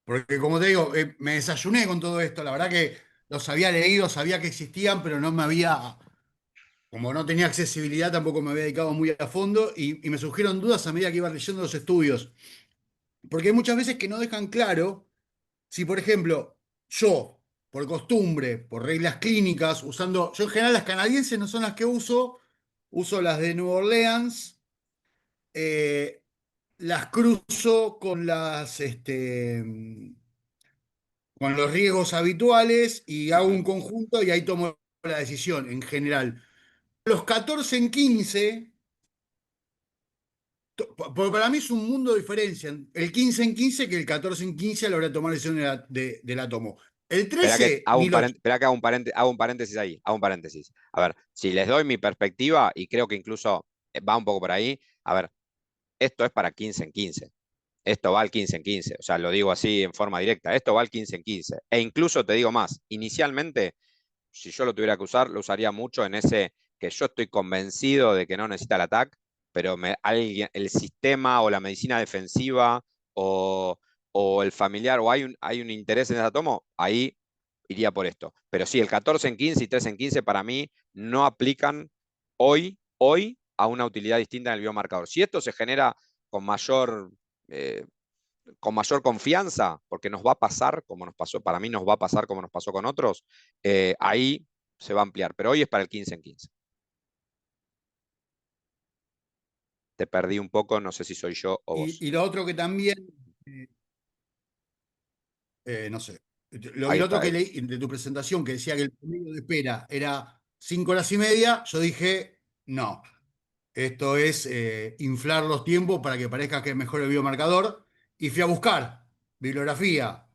S2: Porque como te digo, me desayuné con todo esto. La verdad que los había leído, sabía que existían, pero no me había, como no tenía accesibilidad, tampoco me había dedicado muy a fondo y me surgieron dudas a medida que iba leyendo los estudios. Porque hay muchas veces que no dejan claro si, por ejemplo, yo, por costumbre, por reglas clínicas, yo en general las canadienses no son las que uso las de Nueva Orleans, eh, las cruzo con los riesgos habituales y hago un conjunto y ahí tomo la decisión en general. Los 14 en 15 Para mí es un mundo de diferencia. El 15 en 15 que el 14 en 15 a la hora de tomar decisión del átomo. El
S3: Espera que
S2: 13 ni lo...
S3: espera que hago un paréntesis ahí, hago un paréntesis. A ver, si les doy mi perspectiva, y creo que incluso va un poco por ahí, a ver, esto es para 15 en 15. Esto va al 15 en 15. O sea, lo digo así en forma directa. Esto va al 15 en 15. E incluso te digo más, inicialmente, si yo lo tuviera que usar, lo usaría mucho en ese que yo estoy convencido de que no necesita el ataque, pero el sistema o la medicina defensiva o el familiar o hay un interés en ese átomo, ahí iría por esto. Pero sí, el 14 en 15 y 3 en 15 para mí no aplican hoy a una utilidad distinta en el biomarcador. Si esto se genera con mayor, eh, con mayor confianza, porque nos va a pasar como nos pasó, para mí nos va a pasar como nos pasó con otros, ahí se va a ampliar. Pero hoy es para el 15 en 15. Te perdí un poco, no sé si soy yo o vos.
S2: Y lo otro que también, no sé, y
S3: Ahí
S2: lo
S3: está.
S2: otro que leí de tu presentación que decía que el promedio de espera era 5 horas y media, yo dije, no, esto es inflar los tiempos para que parezca que es mejor el biomarcador. Y fui a buscar bibliografía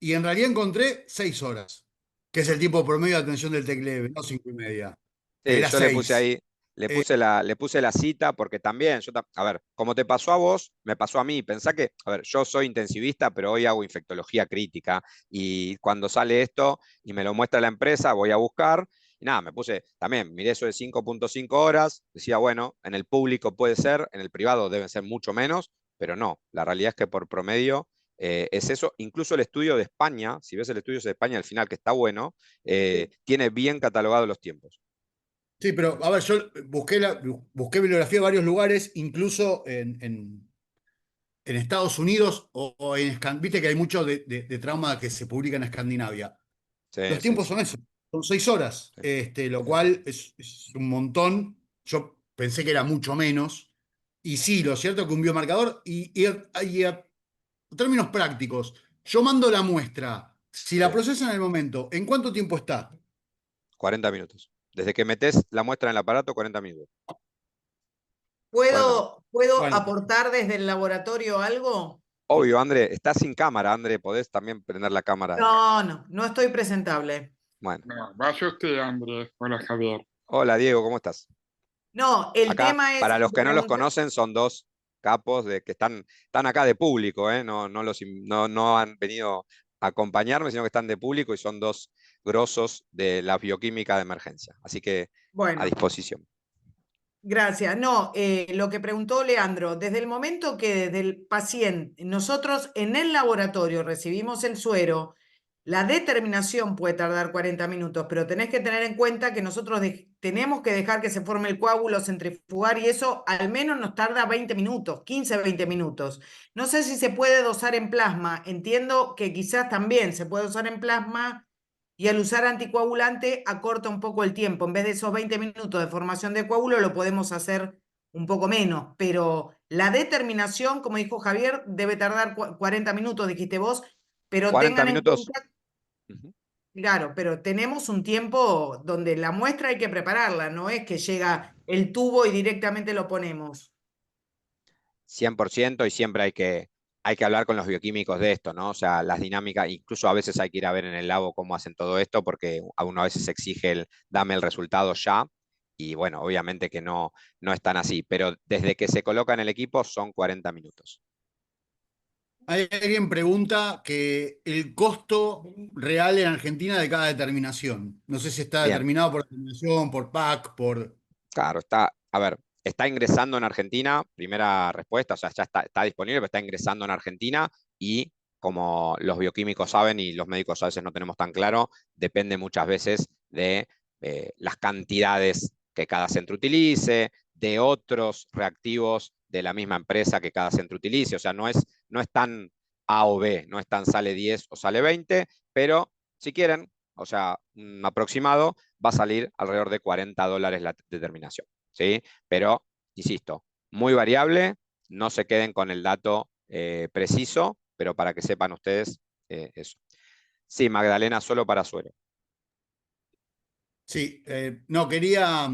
S2: y en realidad encontré 6 horas, que es el tiempo promedio de atención del tecleve, no 5 y media.
S3: Sí,
S2: Era
S3: yo le puse
S2: 6.
S3: ahí, le puse la cita porque también, a ver, como te pasó a vos, me pasó a mí. Pensá que, a ver, yo soy intensivista, pero hoy hago infectología crítica y cuando sale esto y me lo muestra la empresa, voy a buscar y nada, me puse, también miré eso de 5.5 horas, decía, bueno, en el público puede ser, en el privado deben ser mucho menos, pero no, la realidad es que por promedio es eso. Incluso el estudio de España, si ves el estudio de España al final, que está bueno, tiene bien catalogados los tiempos.
S2: Sí, pero a ver, yo busqué bibliografía de varios lugares, incluso en Estados Unidos o viste que hay mucho de trauma que se publica en Escandinavia.
S3: Sí,
S2: Los
S3: sí,
S2: tiempos
S3: sí.
S2: son eso, son 6 horas,
S3: Sí.
S2: lo cual es un montón. Yo pensé que era mucho menos. Y sí, lo cierto es que un biomarcador, y a términos prácticos, yo mando la muestra, si la
S3: Sí,
S2: procesan en el momento, ¿en cuánto tiempo está?
S3: 40 minutos. Desde que metes la muestra en el aparato, 40 minutos. 40 minutos.
S4: ¿Puedo
S2: Bueno,
S4: aportar desde el laboratorio algo?
S3: Obvio, André, estás sin cámara, André, podés también prender la cámara de...
S4: No estoy presentable.
S3: Bueno,
S5: No, vaya usted, Andrés. Hola, Javier.
S3: hola Diego, ¿cómo estás?
S4: No, el
S3: Acá,
S4: tema es,
S3: para los que no los conocen, son dos capos que están acá de público, ¿eh? No han venido a acompañarme, sino que están de público y son dos grosos de la bioquímica de emergencia. Así que a
S4: bueno,
S3: disposición.
S4: gracias. No, lo que preguntó Leandro, desde el momento que desde el paciente, nosotros en el laboratorio recibimos el suero, la determinación puede tardar 40 minutos, pero tenés que tener en cuenta que nosotros tenemos que dejar que se forme el coágulo, centrifugar y eso al menos nos tarda 20 minutos, 15, 20 minutos. No sé si se puede dosar en plasma, entiendo que quizás también se puede dosar en plasma y al usar anticoagulante acorta un poco el tiempo. En vez de esos 20 minutos de formación de coágulo, lo podemos hacer un poco menos. Pero la determinación, como dijo Javier, debe tardar 40 minutos, dijiste vos, pero
S3: 40
S4: tengan en
S3: minutos.
S4: cuenta,
S3: Ujú.
S4: claro, pero tenemos un tiempo donde la muestra hay que prepararla, no es que llega el tubo y directamente lo ponemos.
S3: 100% y siempre hay que hablar con los bioquímicos de esto, ¿no? O sea, las dinámicas, incluso a veces hay que ir a ver en el labo cómo hacen todo esto, porque a uno a veces exige el dame el resultado ya, y bueno, obviamente que no es tan así, pero desde que se coloca en el equipo son 40 minutos.
S2: hay alguien pregunta que el costo real en Argentina de cada determinación. No sé si está
S3: Bien,
S2: determinado por determinación, por PAC, por...
S3: claro, a ver, está ingresando en Argentina, primera respuesta, o sea, ya está disponible, pero está ingresando en Argentina y como los bioquímicos saben y los médicos a veces no tenemos tan claro, depende muchas veces de las cantidades que cada centro utilice, de otros reactivos de la misma empresa que cada centro utilice, o sea, no es tan A o B, no es tan sale 10 o sale 20, pero si quieren, o sea, un aproximado, va a salir alrededor de $40 la determinación, ¿sí? Pero, insisto, muy variable, no se queden con el dato preciso, pero para que sepan ustedes eso. Sí, Magdalena, solo para suero.
S2: Sí, no, quería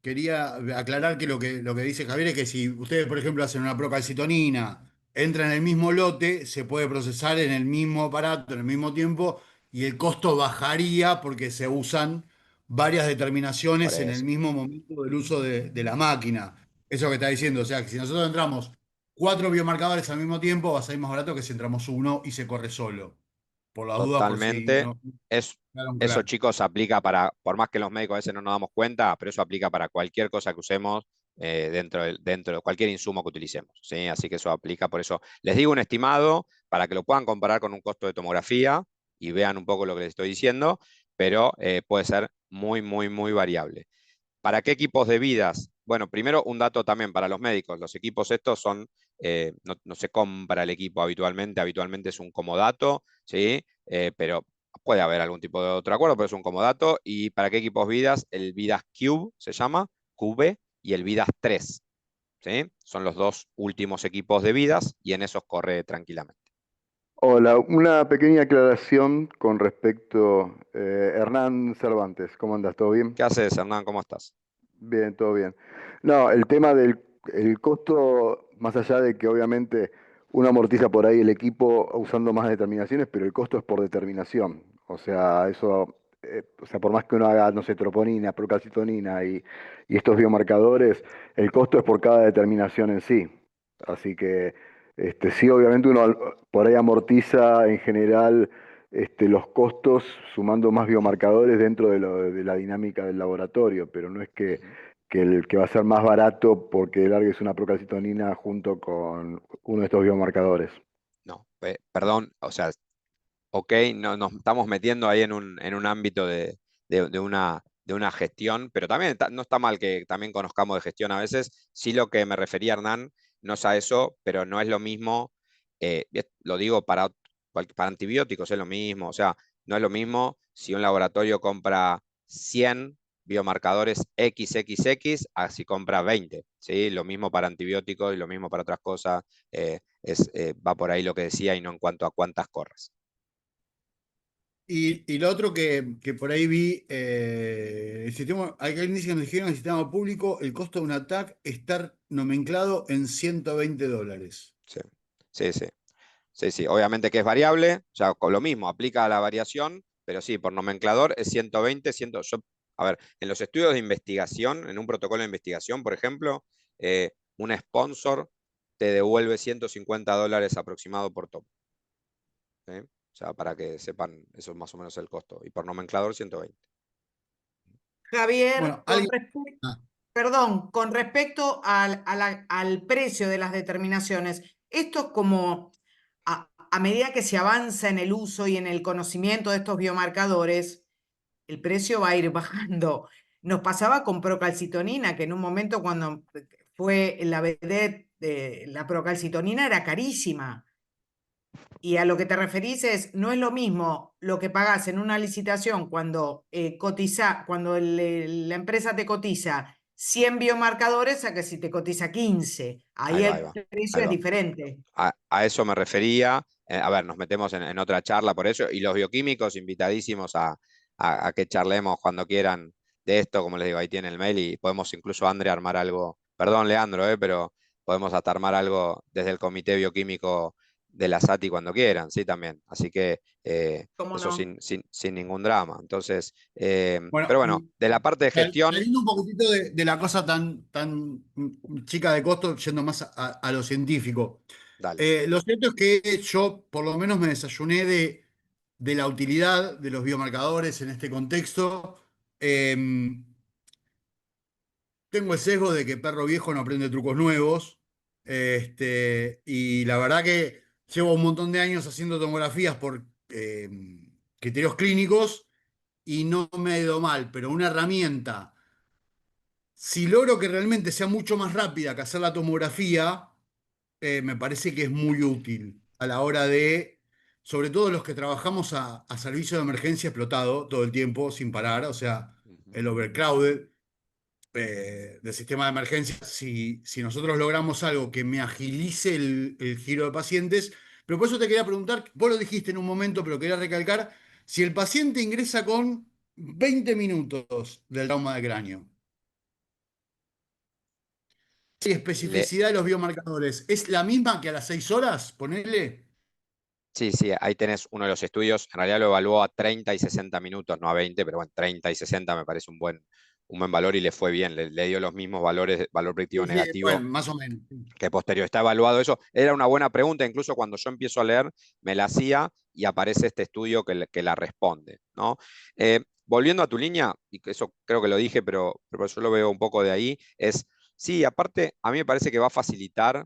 S2: quería aclarar que lo que dice Javier es que si ustedes, por ejemplo, hacen una procalcitonina, entra en el mismo lote, se puede procesar en el mismo aparato, en el mismo tiempo, y el costo bajaría porque se usan varias
S3: Por
S2: determinaciones en el
S3: eso.
S2: mismo momento del uso de la máquina. Eso que está diciendo, o sea, que si nosotros entramos 4 biomarcadores al mismo tiempo, va a salir más barato que si entramos uno y se corre solo. Por la duda, por si
S3: Totalmente.
S2: no
S3: Es,
S2: quedaron
S3: eso,
S2: claros.
S3: chicos, aplica para, por más que los médicos a veces no nos damos cuenta, pero eso aplica para cualquier cosa que usemos dentro de cualquier insumo que utilicemos, ¿sí? Así que eso aplica, por eso les digo un estimado para que lo puedan comparar con un costo de tomografía y vean un poco lo que les estoy diciendo, pero puede ser muy, muy, muy variable. ¿Para qué equipos de vidas? Bueno, primero un dato también para los médicos. Los equipos estos son, no se compra el equipo habitualmente es un comodato, ¿sí? Pero puede haber algún tipo de otro acuerdo, pero es un comodato. ¿Y para qué equipos vidas? El Vidas Cube se llama, Cube, y el Vidas 3, ¿sí? Son los dos últimos equipos de vidas y en esos corre tranquilamente.
S6: Hola, una pequeña aclaración con respecto, Hernán Cervantes, ¿cómo andas? ¿Todo bien?
S3: ¿Qué haces, Hernán? ¿Cómo estás?
S6: Bien, todo bien. No, el tema del el costo, más allá de que obviamente uno amortiza por ahí el equipo usando más determinaciones, pero el costo es por determinación. O sea, eso, o sea, por más que uno haga, no sé, troponina, procalcitonina y estos biomarcadores, el costo es por cada determinación en sí. Así que sí, obviamente uno por ahí amortiza en general los costos sumando más biomarcadores dentro de la dinámica del laboratorio, pero no es
S3: Ujú.
S6: que el que va a ser más barato porque largues una procalcitonina junto con uno de estos biomarcadores.
S3: No, perdón, o sea, ok, no, nos estamos metiendo ahí en un ámbito de una gestión, pero también no está mal que también conozcamos de gestión a veces. Sí, lo que me refería, Hernán, no es a eso, pero no es lo mismo, lo digo para antibióticos, es lo mismo, o sea, no es lo mismo si un laboratorio compra 100 biomarcadores XXX a si compra 20, ¿sí? Lo mismo para antibióticos y lo mismo para otras cosas, va por ahí lo que decía y no en cuanto a cuántas corres.
S2: Y lo otro que por ahí vi, el sistema, alguien dice que nos dijeron el sistema público, el costo de un ATAC está nomenclado en $120.
S3: Sí, sí, sí. Sí, sí. Obviamente que es variable, o sea, con lo mismo, aplica a la variación, pero sí, por nomenclador es 120, 100. A ver, en los estudios de investigación, en un protocolo de investigación, por ejemplo, un sponsor te devuelve $150 aproximado por tomo, ¿sí? O sea, para que sepan, eso es más o menos el costo. Y por nomenclador, 120.
S4: Javier,
S2: Bueno, alguien... ah,
S4: perdón, con respecto al precio de las determinaciones, esto es como a medida que se avanza en el uso y en el conocimiento de estos biomarcadores, el precio va a ir bajando. Nos pasaba con procalcitonina, que en un momento cuando fue la vedette, la procalcitonina era carísima. Y a lo que te referís es, no es lo mismo lo que pagás en una licitación cuando cuando la empresa te cotiza 100 biomarcadores a que si te cotiza 15.
S3: Ahí
S4: Ahí
S3: va,
S4: el
S3: ahí va.
S4: precio
S3: Ahí
S4: es
S3: va.
S4: diferente.
S3: A eso me refería. A ver, nos metemos en otra charla por eso. Y los bioquímicos invitadísimos a que charlemos cuando quieran de esto. Como les digo, ahí tiene el mail y podemos incluso, André, armar algo. Perdón, Leandro, pero podemos hasta armar algo desde el comité bioquímico de la SATI cuando quieran, sí, también. Así que
S4: ¿Cómo
S3: eso
S4: no?
S3: sin ningún drama. Entonces,
S2: bueno,
S3: pero bueno, de la parte de gestión,
S2: saliendo un poquitito de la cosa tan chica de costo, yendo más a lo científico.
S3: dale.
S2: Lo cierto es que yo por lo menos me desayuné de la utilidad de los biomarcadores en este contexto. Em, Tengo el sesgo de que perro viejo no aprende trucos nuevos. Y la verdad que llevo un montón de años haciendo tomografías por criterios clínicos y no me ha ido mal, pero una herramienta, si logro que realmente sea mucho más rápida que hacer la tomografía, me parece que es muy útil a la hora de, sobre todo los que trabajamos a servicio de emergencia explotado todo el tiempo, sin parar, o sea,
S3: Ujú.
S2: el overcrowded del sistema de emergencia, si nosotros logramos algo que me agilice el giro de pacientes, pero por eso te quería preguntar, vos lo dijiste en un momento, pero quería recalcar, si el paciente ingresa con 20 minutos del trauma de cráneo, especificidad de los biomarcadores, ¿es la misma que a las 6 horas? Ponele.
S3: Sí, sí, ahí tenés uno de los estudios. En realidad lo evaluó a 30 y 60 minutos, no a 20, pero bueno, 30 y 60 me parece un buen valor y le fue bien. Le dio los mismos valores, valor predictivo
S2: Sí, sí, bueno,
S3: negativo
S2: más o menos.
S3: que posterior. Está evaluado eso. Era una buena pregunta, incluso cuando yo empiezo a leer, me la hacía y aparece este estudio que la responde, ¿no? Volviendo a tu línea, y que eso creo que lo dije, pero yo lo veo un poco de ahí, es, sí, aparte, a mí me parece que va a facilitar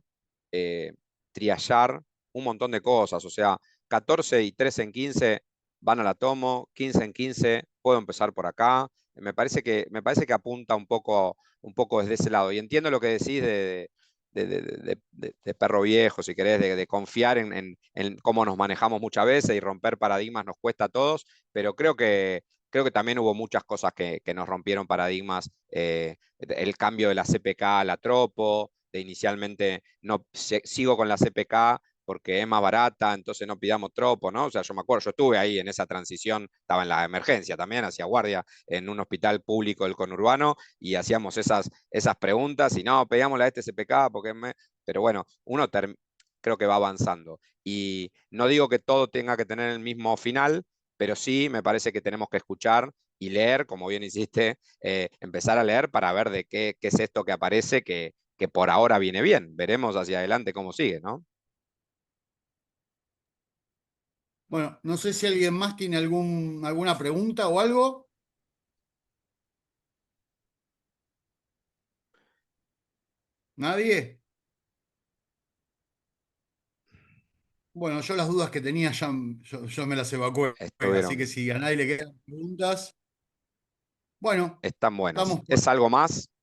S3: triallar un montón de cosas, o sea, 14 y 3 en 15 van a la tomo, 15 en 15 puedo empezar por acá, me parece que apunta un poco desde ese lado, y entiendo lo que decís de perro viejo, si querés, de confiar en cómo nos manejamos muchas veces y romper paradigmas nos cuesta a todos, pero creo que también hubo muchas cosas que nos rompieron paradigmas. El cambio de la CPK a la Tropo, de inicialmente no sigo con la CPK porque es más barata, entonces no pidamos tropo, ¿no? O sea, yo me acuerdo, yo estuve ahí en esa transición, estaba en la emergencia también, hacía guardia en un hospital público del conurbano y hacíamos esas preguntas y no, pedíamos la STCPK porque pero bueno, creo que va avanzando. Y no digo que todo tenga que tener el mismo final, pero sí me parece que tenemos que escuchar y leer, como bien hiciste, empezar a leer para ver de qué es esto que aparece, que por ahora viene bien. Veremos hacia adelante cómo sigue, ¿no?
S2: Bueno, no sé si alguien más tiene alguna pregunta o algo. ¿Nadie? Bueno, yo las dudas que tenía ya yo me las evacué, así que
S3: Estuvieron,
S2: si a nadie le quedan preguntas, bueno,
S3: están buenas.
S2: estamos por...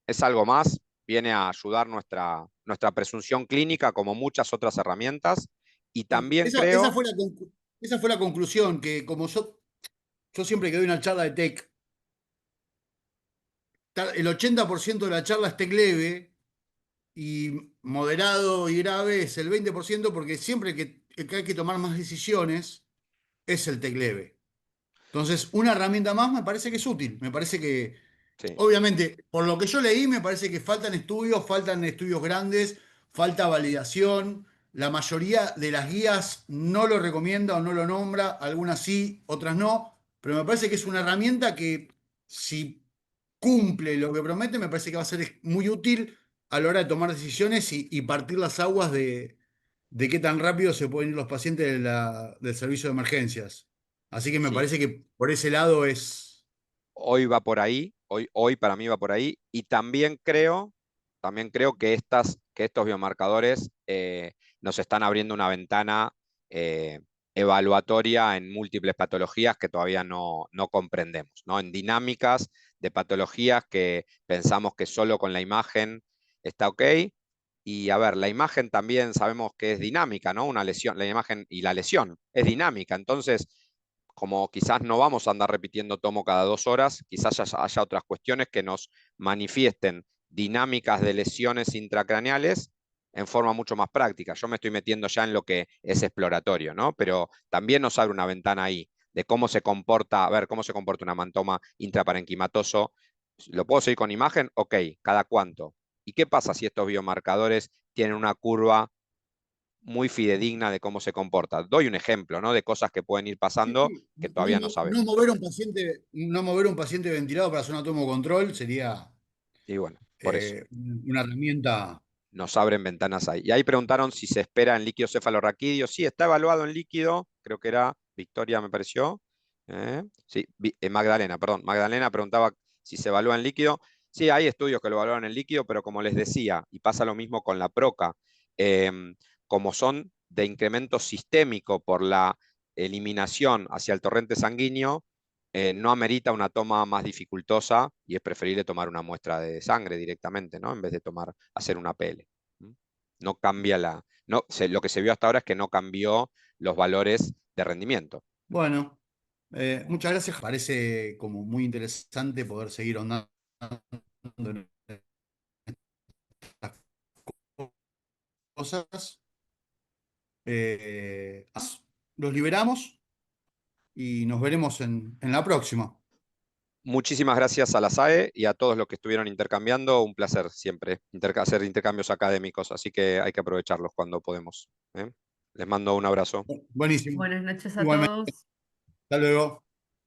S3: Es algo más, viene a ayudar nuestra presunción clínica como muchas otras herramientas. Y también
S2: Esa
S3: creo,
S2: fue esa fue la conclusión, que como yo siempre que doy una charla de tech, el 80% de la charla es tech leve y moderado y grave es el 20% porque siempre que hay que tomar más decisiones es el tech leve. Entonces, una herramienta más me parece que es útil, me parece que
S3: sí,
S2: obviamente, por lo que yo leí, me parece que faltan estudios grandes, falta validación. La mayoría de las guías no lo recomienda o no lo nombra, algunas sí, otras no, pero me parece que es una herramienta que si cumple lo que promete, me parece que va a ser muy útil a la hora de tomar decisiones y partir las aguas de qué tan rápido se pueden ir los pacientes del servicio de emergencias. Así que me
S3: sí.
S2: parece que por ese lado es...
S3: Hoy va por ahí, hoy para mí va por ahí, y también creo que estos biomarcadores nos están abriendo una ventana eh, evaluatoria en múltiples patologías que todavía no comprendemos, ¿no? En dinámicas de patologías que pensamos que solo con la imagen está ok. Y a ver, la imagen también sabemos que es dinámica, ¿no? Una lesión, la imagen y la lesión es dinámica. Entonces, como quizás no vamos a andar repitiendo tomo cada 2 horas, quizás haya otras cuestiones que nos manifiesten dinámicas de lesiones intracraneales en forma mucho más práctica. Yo me estoy metiendo ya en lo que es exploratorio, ¿no? Pero también nos abre una ventana ahí de cómo se comporta, a ver, cómo se comporta un amantoma intraparenquimatoso. ¿Lo puedo seguir con imagen? Ok, ¿cada cuánto? ¿Y qué pasa si estos biomarcadores tienen una curva muy fidedigna de cómo se comporta? Doy un ejemplo, ¿no? De cosas que pueden ir
S2: Sí,
S3: pasando
S2: sí.
S3: que
S2: No,
S3: todavía no
S2: no
S3: sabemos.
S2: mover un paciente, no mover un paciente ventilado para hacer un tomocontrol sería
S3: Y bueno, por eso,
S2: una herramienta.
S3: nos abren ventanas ahí. Y ahí preguntaron si se espera en líquido cefalorraquídeo. Sí, está evaluado en líquido, creo que era Victoria, me pareció. Sí, Magdalena, perdón. Magdalena preguntaba si se evalúa en líquido. Sí, hay estudios que lo evalúan en líquido, pero como les decía, y pasa lo mismo con la PROCA, como son de incremento sistémico por la eliminación hacia el torrente sanguíneo, no amerita una toma más dificultosa y es preferible tomar una muestra de sangre directamente, ¿no? En vez de hacer una PL. ¿Mm? No cambia lo que se vio hasta ahora es que no cambió los valores de rendimiento.
S2: Bueno, muchas gracias. Parece como muy interesante poder seguir ahondando en estas cosas. Eh, los liberamos y nos veremos en la próxima.
S3: muchísimas gracias a la SAE y a todos los que estuvieron intercambiando. Un placer siempre hacer intercambios académicos, así que hay que aprovecharlos cuando podemos. Les mando un abrazo.
S2: Buenísimo.
S7: Buenas noches a
S2: Igualmente.
S7: todos.
S2: Hasta luego.